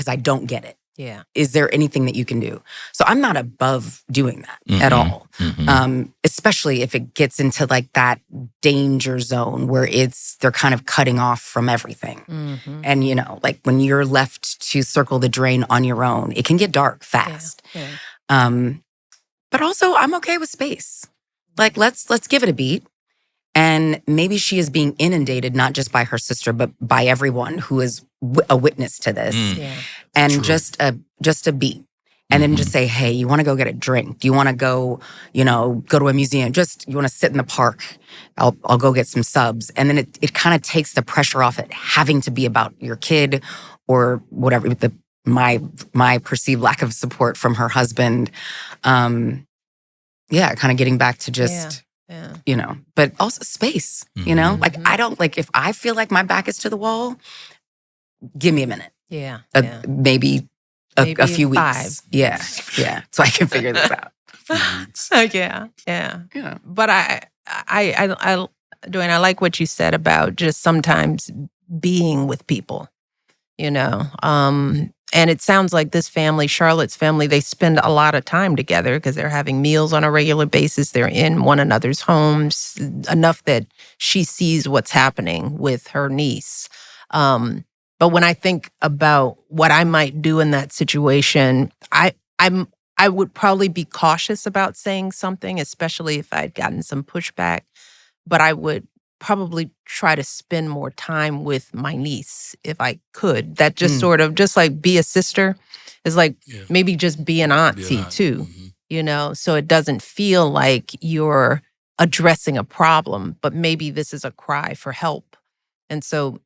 I don't get it. Yeah. Is there anything that you can do? So I'm not above doing that at all. Especially if it gets into like that danger zone where they're kind of cutting off from everything. And like when you're left to circle the drain on your own, it can get dark fast. But also I'm okay with space. Like let's give it a beat. And maybe she is being inundated, not just by her sister, but by everyone who is a witness to this. And just a beat. And then just say, hey, you want to go get a drink? Do you want to go, go to a museum? You want to sit in the park? I'll go get some subs. And then it kind of takes the pressure off it having to be about your kid or whatever, my perceived lack of support from her husband. Kind of getting back to just... but also space, like I don't if I feel like my back is to the wall, give me a minute. Maybe a few weeks. 5. Yeah. So I can figure this out. Yeah. But Dwyane, I like what you said about just sometimes being with people, and it sounds like this family, Charlotte's family, they spend a lot of time together because they're having meals on a regular basis. They're in one another's homes enough that she sees what's happening with her niece. But when I think about what I might do in that situation, I would probably be cautious about saying something, especially if I'd gotten some pushback. But I would probably try to spend more time with my niece if I could. That just sort of, just like be a sister, is like maybe just be an auntie too, so it doesn't feel like you're addressing a problem, but maybe this is a cry for help. And so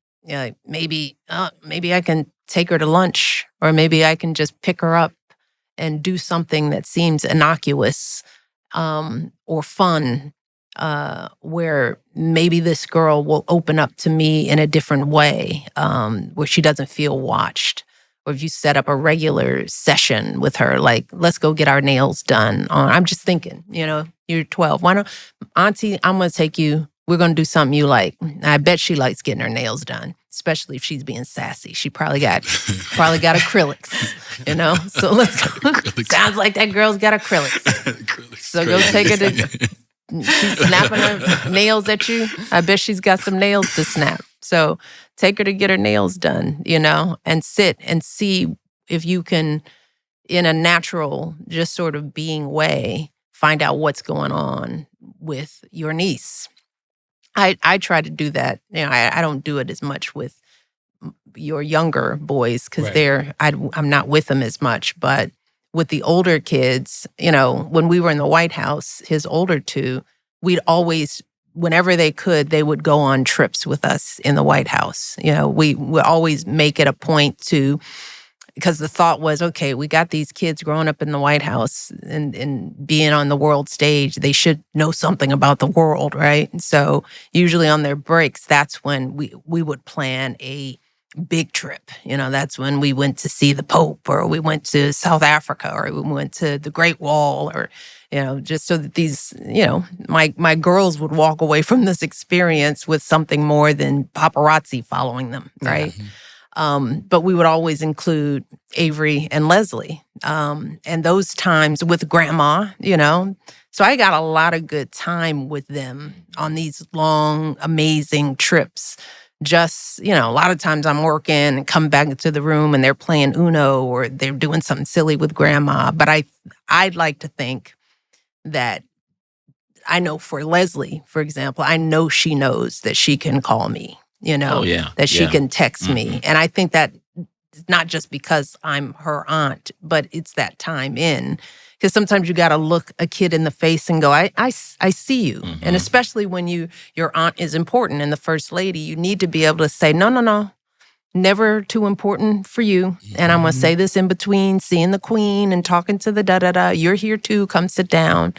maybe I can take her to lunch, or maybe I can just pick her up and do something that seems innocuous or fun, where maybe this girl will open up to me in a different way, where she doesn't feel watched. Or if you set up a regular session with her, like, let's go get our nails done. I'm just thinking, you're 12. Why don't, Auntie, I'm going to take you. We're going to do something you like. I bet she likes getting her nails done, especially if she's being sassy. She probably got acrylics, So let's go. Sounds like that girl's got acrylics. So go take her to... She's snapping her nails at you. I bet she's got some nails to snap. So take her to get her nails done, and sit and see if you can, in a natural, just sort of being way, find out what's going on with your niece. I try to do that. I don't do it as much with your younger boys because I'm not with them as much, but with the older kids, when we were in the White House, his older 2, we'd always whenever they could, they would go on trips with us in the White House. We would always make it a point to, because the thought was, okay, we got these kids growing up in the White House and being on the world stage. They should know something about the world, right? And so usually on their breaks, that's when we would plan a big trip. That's when we went to see the Pope, or we went to South Africa, or we went to the Great Wall, or, just so that these, my girls would walk away from this experience with something more than paparazzi following them, right? Mm-hmm. But we would always include Avery and Leslie. And those times with grandma, So I got a lot of good time with them on these long, amazing trips. Just, a lot of times I'm working and come back into the room and they're playing Uno or they're doing something silly with grandma. But I'd like to think that I know for Leslie, for example, I know she knows that she can call me. That she can text me. And I think that it's not just because I'm her aunt, but it's that time in. Because sometimes you got to look a kid in the face and go, I see you. Mm-hmm. And especially when your aunt is important and the first lady, you need to be able to say, no, never too important for you. Mm-hmm. And I'm going to say this in between seeing the queen and talking to the da-da-da. You're here too, come sit down.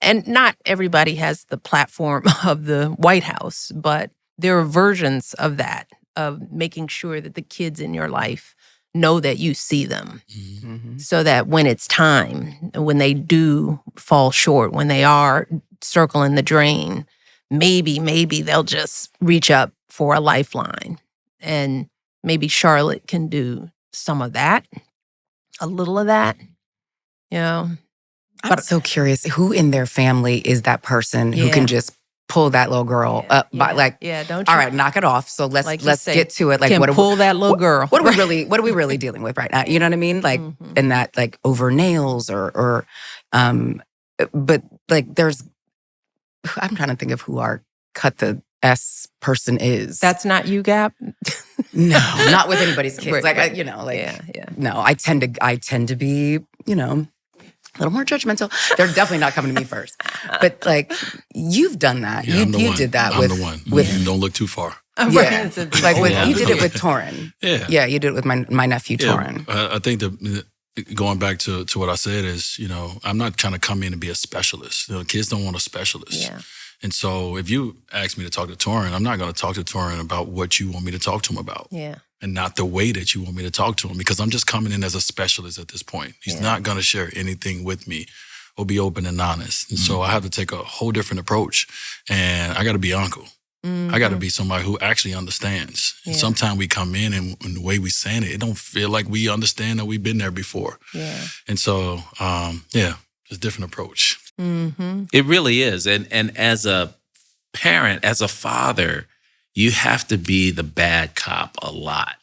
And not everybody has the platform of the White House, but there are versions of that, of making sure that the kids in your life know that you see them. Mm-hmm. So that when it's time, when they do fall short, when they are circling the drain, maybe they'll just reach up for a lifeline. And maybe Charlotte can do some of that, a little of that, I'm so curious, who in their family is that person who can just pull that little girl up by don't you? All right, knock it off. So let's get to it. Like, pull that little girl. What are we really dealing with right now? You know what I mean? Like, and that like over nails or but like there's, I'm trying to think of who our cut the S person is. That's not you, Gab? No, not with anybody's kids. No, I tend to be, a little more judgmental. They're definitely not coming to me first. But like, you've done that. Yeah, you did that I'm the one. Don't look too far. You did it with Torin. Yeah, you did it with my nephew Torin. I think going back to what I said is, I'm not trying to come in and be a specialist. Kids don't want a specialist. Yeah. And so if you ask me to talk to Torin, I'm not going to talk to Torin about what you want me to talk to him about. Yeah. And not the way that you want me to talk to him, because I'm just coming in as a specialist at this point. He's not going to share anything with me or be open and honest. And so I have to take a whole different approach. And I got to be uncle. Mm-hmm. I got to be somebody who actually understands. Yeah. And sometimes we come in and the way we saying it don't feel like we understand that we've been there before. Yeah. And so, just different approach. Mm-hmm. It really is. And as a parent, as a father, you have to be the bad cop a lot.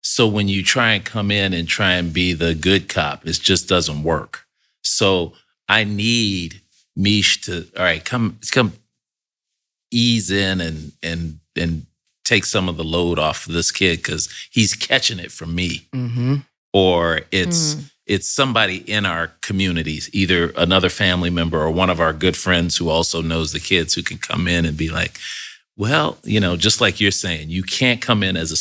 So when you try and come in and try and be the good cop, it just doesn't work. So I need Mish to, all right, come ease in and take some of the load off of this kid because he's catching it from me. Mm-hmm. Or it's somebody in our communities, either another family member or one of our good friends who also knows the kids, who can come in and be like, well, just like you're saying, you can't come in as a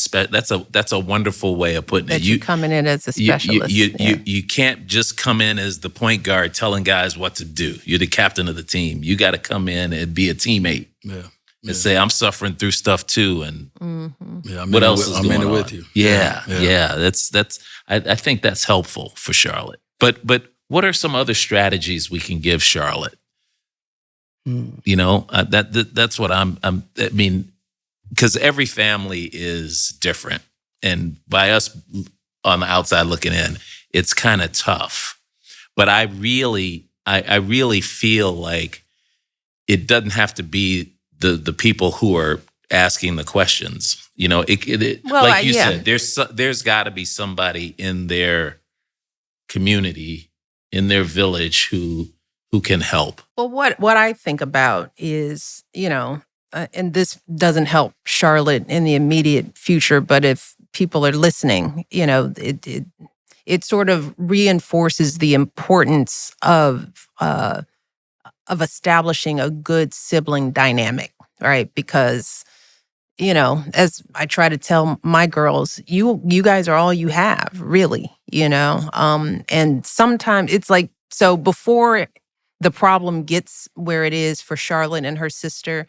that's a wonderful way of putting it. You coming in as a specialist. You can't just come in as the point guard telling guys what to do. You're the captain of the team. You got to come in and be a teammate. Yeah. And say, I'm suffering through stuff too. And what else is going on? I'm in it with you. Yeah. That's. I think that's helpful for Charlotte. But what are some other strategies we can give Charlotte? That's what I mean, because every family is different. And by us on the outside looking in, it's kind of tough. But I really feel like it doesn't have to be the people who are asking the questions. Like you said, there's got to be somebody in their community, in their village who can help. Well, what I think about is, and this doesn't help Charlotte in the immediate future, but if people are listening, it sort of reinforces the importance of establishing a good sibling dynamic, right? Because, as I try to tell my girls, you guys are all you have, really, and sometimes it's like, so before the problem gets where it is for Charlotte and her sister,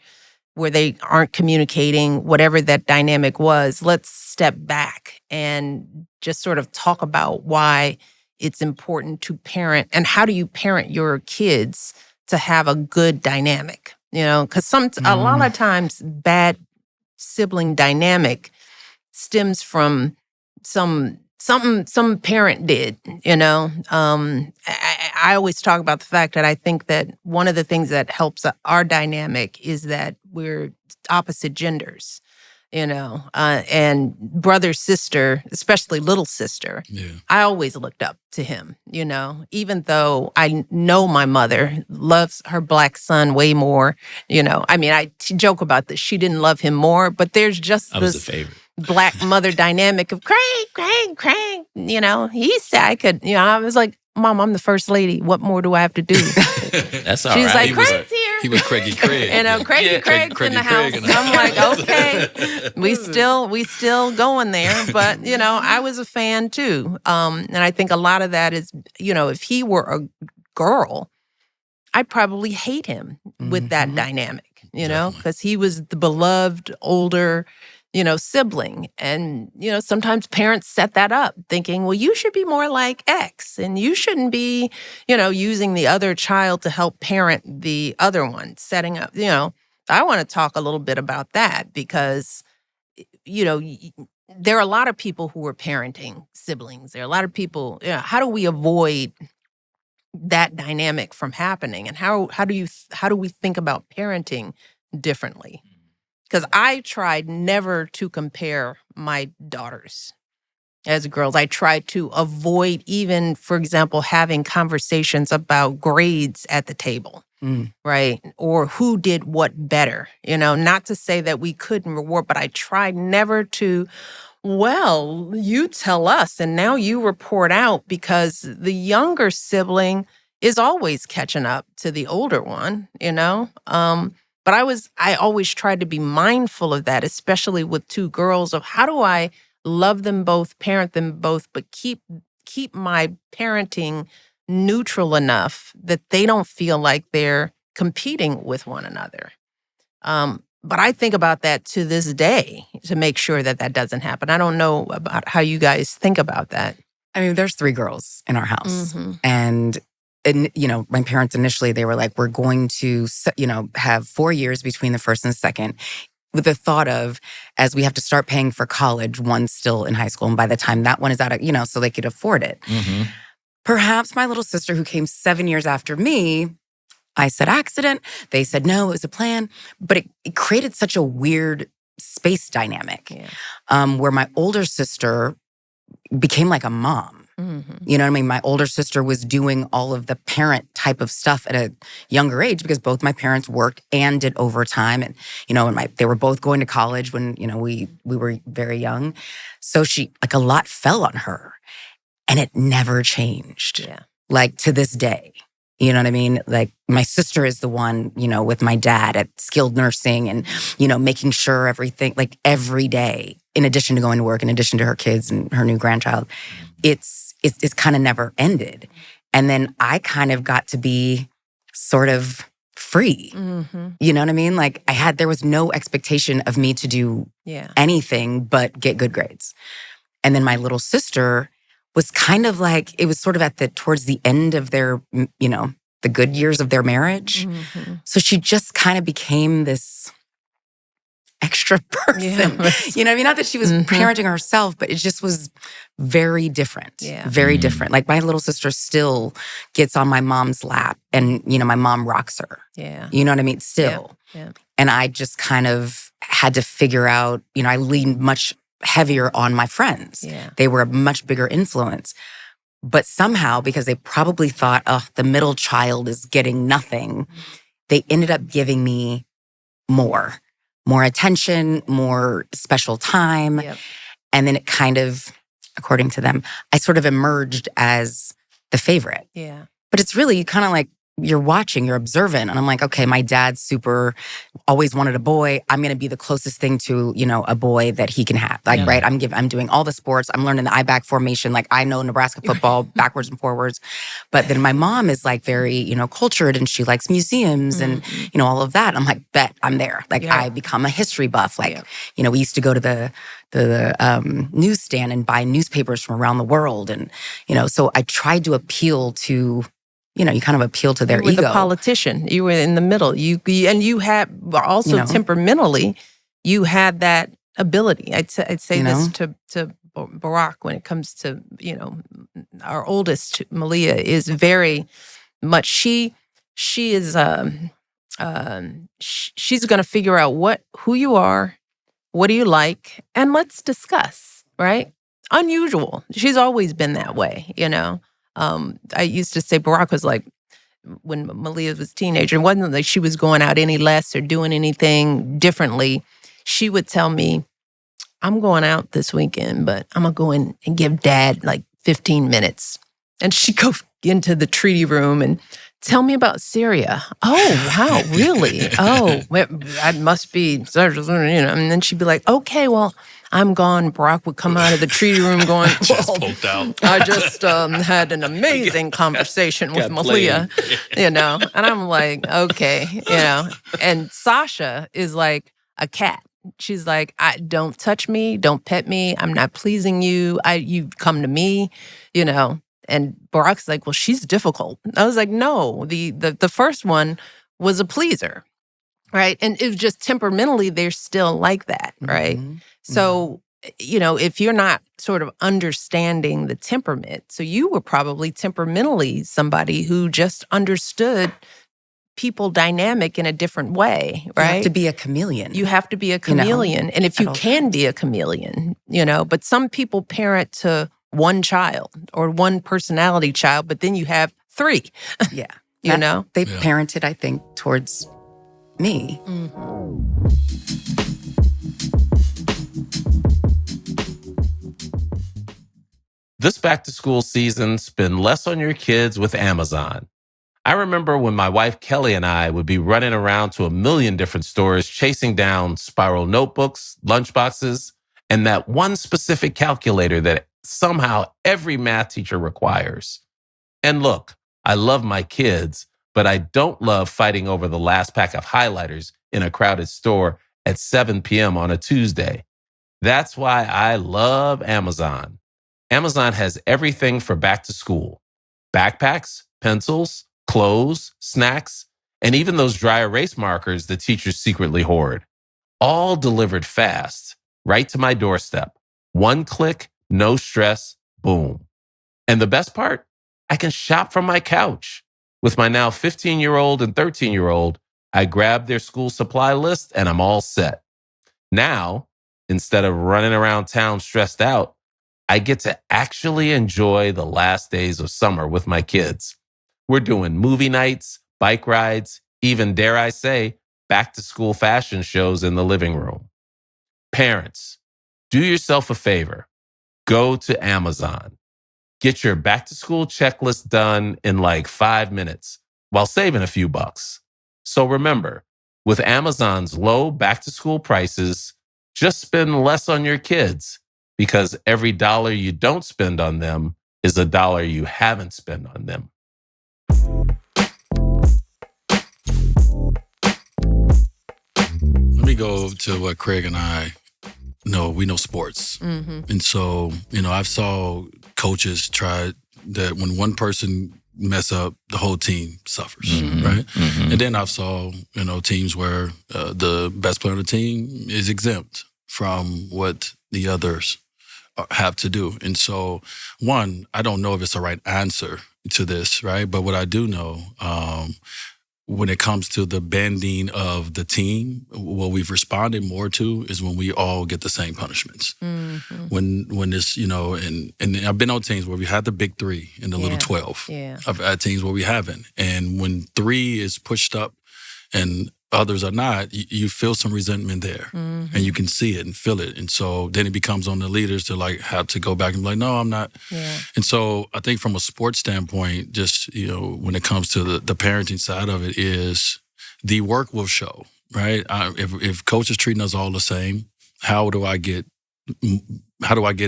where they aren't communicating, whatever that dynamic was, let's step back and just sort of talk about why it's important to parent and how do you parent your kids to have a good dynamic, because a lot of times bad sibling dynamic stems from some parent did, I always talk about the fact that I think that one of the things that helps our dynamic is that we're opposite genders, and brother, sister, especially little sister. Yeah. I always looked up to him, even though I know my mother loves her black son way more, I joke about this. She didn't love him more, but there's just I was a favorite. Black mother dynamic of Craig, he said I could, I was like, Mom, I'm the first lady. What more do I have to do? That's all She's right. like, Craig's here. He was Craigy Craig. Craig's in the house. I'm like, okay, we still going there. But, I was a fan too. And I think a lot of that is, if he were a girl, I'd probably hate him with that dynamic, because he was the beloved older, sibling. And, sometimes parents set that up thinking, well, you should be more like X and you shouldn't be, using the other child to help parent the other one, setting up, I want to talk a little bit about that because, there are a lot of people who are parenting siblings. There are a lot of people, how do we avoid that dynamic from happening? And how do we think about parenting differently? Because I tried never to compare my daughters as girls. I tried to avoid even, for example, having conversations about grades at the table, right? Or who did what better, not to say that we couldn't reward, but I tried never to, well, you tell us and now you report out, because the younger sibling is always catching up to the older one, But I always tried to be mindful of that, especially with two girls, of how do I love them both, parent them both, but keep my parenting neutral enough that they don't feel like they're competing with one another. But I think about that to this day to make sure that doesn't happen. I don't know about how you guys think about that. I mean, there's 3 girls in our house. And my parents initially, they were like, we're going to, have 4 years between the first and the second, with the thought of, as we have to start paying for college, one's still in high school. And by the time that one is out of, so they could afford it. Perhaps my little sister, who came 7 years after me, I said accident. They said, no, it was a plan. But it created such a weird space dynamic where my older sister became like a mom. You know what I mean? My older sister was doing all of the parent type of stuff at a younger age because both my parents worked and did overtime. And, they were both going to college when, we were very young. So a lot fell on her and it never changed. Yeah. Like to this day. You know what I mean? Like my sister is the one, with my dad at skilled nursing and, making sure everything, like every day, in addition to going to work, in addition to her kids and her new grandchild, it's kind of never ended. And then I kind of got to be sort of free. You know what I mean? Like there was no expectation of me to do anything but get good grades. And then my little sister was kind of like, it was sort of towards the end of their, the good years of their marriage. So she just kind of became this extra person. You know what I mean? Not that she was parenting herself, but it just was very different. Very different. Like my little sister still gets on my mom's lap and, my mom rocks her. You know what I mean? Still. And I just kind of had to figure out, I leaned much heavier on my friends. They were a much bigger influence. But somehow, because they probably thought, the middle child is getting nothing, they ended up giving me more attention, more special time. And then it kind of, according to them, I sort of emerged as the favorite. But it's really kind of like you're watching, you're observant. And I'm like, okay, my dad's always wanted a boy. I'm going to be the closest thing to, a boy that he can have. Like, right. I'm doing all the sports. I'm learning the I-back formation. Like, I know Nebraska football backwards and forwards. But then my mom is like very, cultured, and she likes museums and, all of that. I'm like, bet I'm there. Like, I become a history buff. Like, we used to go to the newsstand and buy newspapers from around the world. And, so I tried to appeal to, you kind of appeal to their ego. You were the politician. You were in the middle. You had also temperamentally, you had that ability. I'd say this to Barack when it comes to, our oldest, Malia, is very much, she is, she's going to figure out who you are, what do you like, and let's discuss, right? Unusual. She's always been that way, I used to say Barack was like, when Malia was a teenager, it wasn't like she was going out any less or doing anything differently. She would tell me, I'm going out this weekend, but I'm going to go in and give Dad like 15 minutes. And she'd go into the treaty room and tell me about Syria. Oh, wow, really? Oh, that must be, and then she'd be like, okay, well, I'm gone. Barack would come out of the treaty room going, poked out. I just had an amazing conversation with Malia, and I'm like, okay, and Sasha is like a cat. She's like, don't touch me, don't pet me, I'm not pleasing you, you come to me, And Barack's like, well, she's difficult. I was like, no, the first one was a pleaser, right? And it was just temperamentally, they're still like that, right? Mm-hmm. So, if you're not sort of understanding the temperament, so you were probably temperamentally somebody who just understood people dynamic in a different way, right? You have to be a chameleon. You have to be a chameleon. And if you can be a chameleon, but some people parent to one child or one personality child, but then you have three. Yeah. They parented, I think, towards me. Mm-hmm. This back-to-school season, spend less on your kids with Amazon. I remember when my wife Kelly and I would be running around to a million different stores chasing down spiral notebooks, lunchboxes, and that one specific calculator that somehow every math teacher requires. And look, I love my kids, but I don't love fighting over the last pack of highlighters in a crowded store at 7 p.m. on a Tuesday. That's why I love Amazon. Amazon has everything for back to school. Backpacks, pencils, clothes, snacks, and even those dry erase markers the teachers secretly hoard. All delivered fast, right to my doorstep. One click, no stress, boom. And the best part? I can shop from my couch. With my now 15-year-old and 13-year-old, I grab their school supply list and I'm all set. Now, instead of running around town stressed out, I get to actually enjoy the last days of summer with my kids. We're doing movie nights, bike rides, even, dare I say, back-to-school fashion shows in the living room. Parents, do yourself a favor. Go to Amazon. Get your back-to-school checklist done in like 5 minutes while saving a few bucks. So remember, with Amazon's low back-to-school prices, just spend less on your kids, because every dollar you don't spend on them is a dollar you haven't spent on them. Let me go to what Craig and I know. We know sports. Mm-hmm. And so, I've saw coaches try that when one person mess up, the whole team suffers, right? Mm-hmm. And then I've saw, teams where the best player on the team is exempt from what the others have to do. And so, one, I don't know if it's the right answer to this, right? But what I do know, when it comes to the bending of the team, what we've responded more to is when we all get the same punishments. Mm-hmm. When this, and I've been on teams where we had the big 3 and the little 12. Yeah. I've had teams where we haven't. And when 3 is pushed up and others are not, you feel some resentment there, and you can see it and feel it. And so then it becomes on the leaders to like have to go back and be like, no, I'm not. Yeah. And so I think from a sports standpoint, just, when it comes to the parenting side of it, is the work will show, right? If coach is treating us all the same, how do I get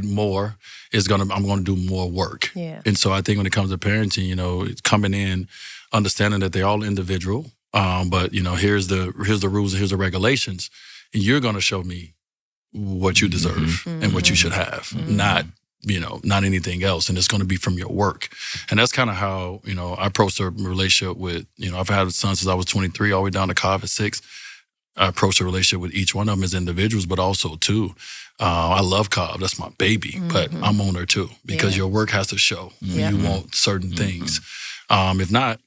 more? I'm going to do more work. Yeah. And so I think when it comes to parenting, it's coming in, understanding that they're all individual. But here's the rules and here's the regulations, and you're going to show me what you deserve and what you should have, not anything else. And it's going to be from your work. And that's kind of how, I approached a relationship with, I've had a son since I was 23 all the way down to Cobb at 6. I approached a relationship with each one of them as individuals, but also too, I love Cobb. That's my baby, but I'm on her too, because your work has to show when you want certain things. If not,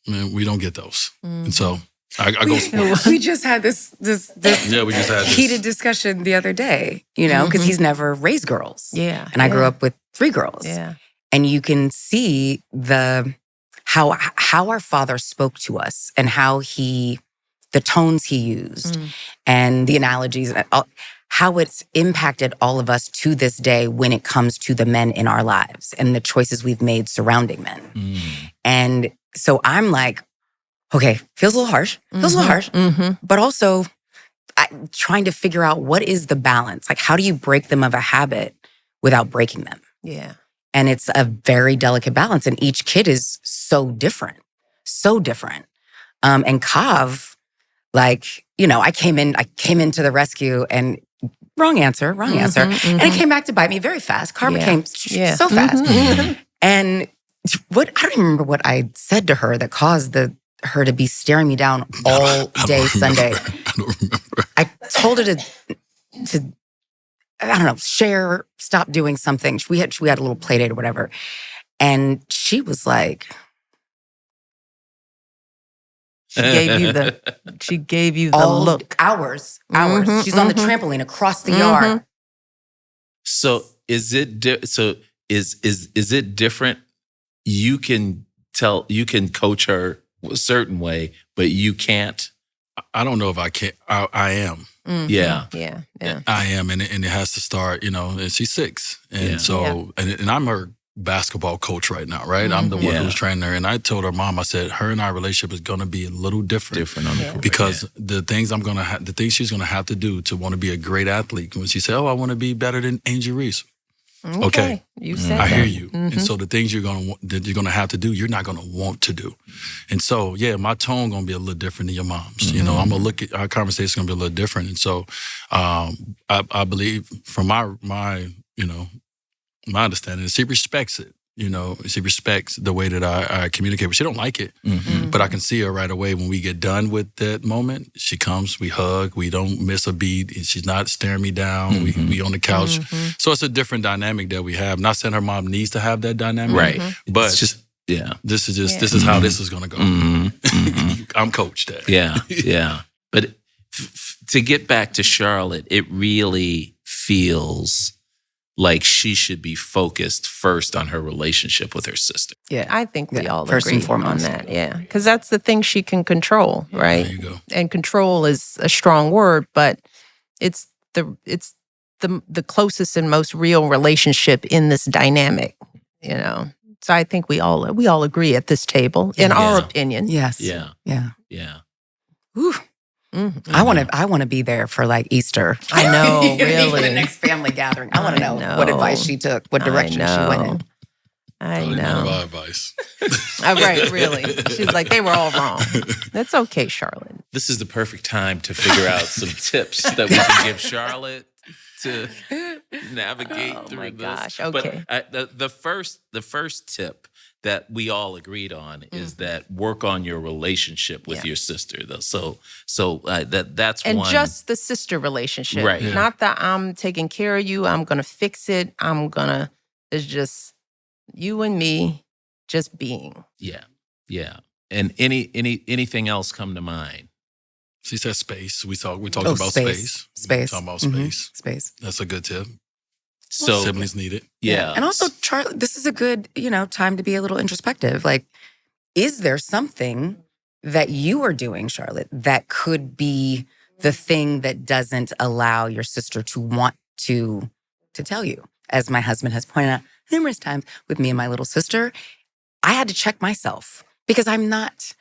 we don't get those. And so I go sports. We just had this we just had this heated discussion the other day, because he's never raised girls. Yeah. And I grew up with 3 girls. Yeah. And you can see how our father spoke to us and how the tones he used and the analogies, how it's impacted all of us to this day when it comes to the men in our lives and the choices we've made surrounding men. And so I'm like, okay, feels a little harsh, but also trying to figure out what is the balance? Like, how do you break them of a habit without breaking them? Yeah. And it's a very delicate balance. And each kid is so different. And Kav, like, I came into the rescue and wrong answer. And it came back to bite me very fast. Karma came so fast. And I don't even remember what I said to her that caused her to be staring me down all day Sunday. I don't remember. I told her to I don't know, stop doing something. We had a little play date or whatever. And she was like, She gave you the all look. Hours. She's on the trampoline across the yard. So is it is it different? You can coach her a certain way, but you can't. I don't know if I can. I am. Yeah. I am, and it has to start. And she's 6, and so and I'm her basketball coach right now, right? I'm the one who's training her, and I told her mom, I said, her and I relationship is going to be a little different on the court, because the things the things she's going to have to do to want to be a great athlete. When she said, "Oh, I want to be better than Angie Reese." Okay. You said I hear you. And so the things you're gonna have to do, you're not gonna want to do. And so, my tone gonna be a little different than your mom's. I'm gonna look at our conversation gonna be a little different. And so I believe from my understanding, she respects it. She respects the way that I communicate. But she don't like it. But I can see her right away when we get done with that moment. She comes, we hug, we don't miss a beat. And she's not staring me down. We on the couch. So it's a different dynamic that we have. Not saying her mom needs to have that dynamic. Right. But it's just, this is how this is going to go. I'm coached at. Yeah. But to get back to Charlotte, it really feels like she should be focused first on her relationship with her sister. Yeah, I think we all first agree and foremost on that. Yeah, because that's the thing she can control, right? There you go. And control is a strong word, but it's the closest and most real relationship in this dynamic. So I think we all agree at this table in our opinion. Yes. Yeah. Whew. I want to be there for like Easter. I know, really. For the next family gathering. I want to know what advice she took, what direction she went in. I None know. of our advice. Right, really. She's like, they were all wrong. That's okay, Charlotte. This is the perfect time to figure out some tips that we can give Charlotte to navigate through this. Gosh, okay. But the first tip that we all agreed on is that work on your relationship with your sister. Though, so that's and one. just the sister relationship, right? Yeah. Not that I'm taking care of you. I'm gonna fix it. It's just you and me, just being. Yeah. And anything else come to mind? She said space. We talked about space. Space. Talking about space. Space. That's a good tip. So Siblings need it. Yeah. And also, Charlie, this is a good, time to be a little introspective. Like, is there something that you are doing, Charlotte, that could be the thing that doesn't allow your sister to want to tell you? As my husband has pointed out numerous times with me and my little sister, I had to check myself because I'm not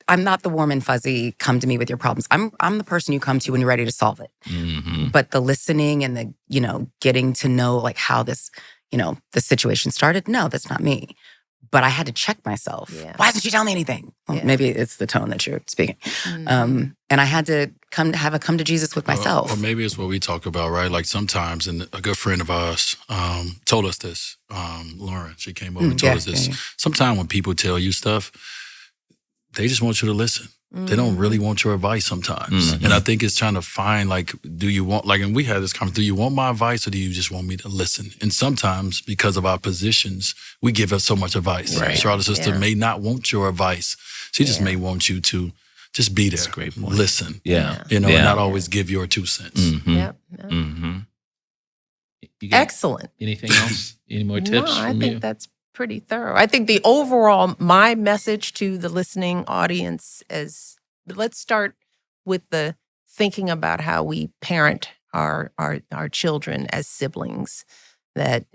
the warm and fuzzy, come to me with your problems. I'm the person you come to when you're ready to solve it. Mm-hmm. But the listening and the, getting to know like how this, the situation started, no, that's not me. But I had to check myself. Yeah. Why didn't you tell me anything? Well, maybe it's the tone that you're speaking. Mm-hmm. And I had to come to Jesus with myself. Or maybe it's what we talk about, right? Like sometimes, and a good friend of ours told us this, Lauren, she came over and told us this. Yeah. Sometimes when people tell you stuff, they just want you to listen. Mm-hmm. They don't really want your advice sometimes. Mm-hmm. And I think it's trying to find, like, do you want, like, and we had this conversation, do you want my advice or do you just want me to listen? And sometimes, because of our positions, we give us so much advice. Right. Charlotte's sister may not want your advice. She just may want you to just be there. That's a great point. Listen. Yeah. And not always give your 2 cents. Mm-hmm. Yep. Mm-hmm. Excellent. Anything else? Any more tips? No, I think that's pretty thorough. I think the overall, my message to the listening audience is, let's start with the thinking about how we parent our children as siblings. That,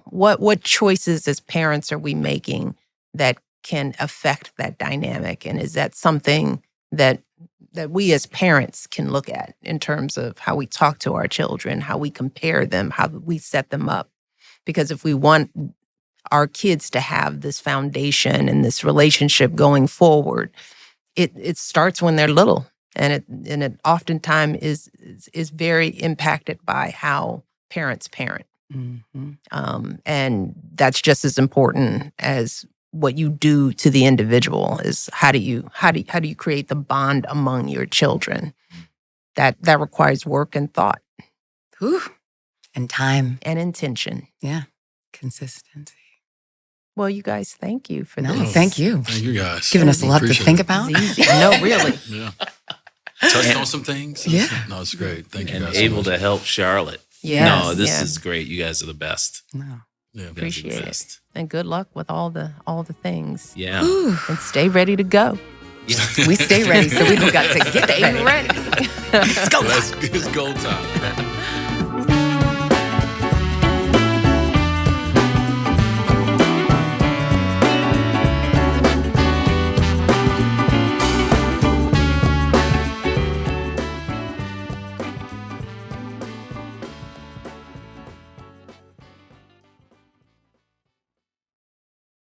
what choices as parents are we making that can affect that dynamic? And is that something that we as parents can look at in terms of how we talk to our children, how we compare them, how we set them up? Because if we want our kids to have this foundation and this relationship going forward, it starts when they're little, and it oftentimes is very impacted by how parents parent, and that's just as important as what you do to the individual. Is how do you create the bond among your children? That requires work and thought. Whew. And time. And intention. Yeah. Consistency. Well, you guys, thank you for this. Thank you. Thank you guys. Giving us a lot to think about. No, really. Yeah. Touched on some things. Yeah. No, it's great. Thank you and guys. Able to help Charlotte. Yes, No, this is great. You guys are the best. No. Yeah. Appreciate it. And good luck with all the things. Yeah. And stay ready to go. Yeah. We stay ready, so we don't got to get ready. Let's go. It's go time.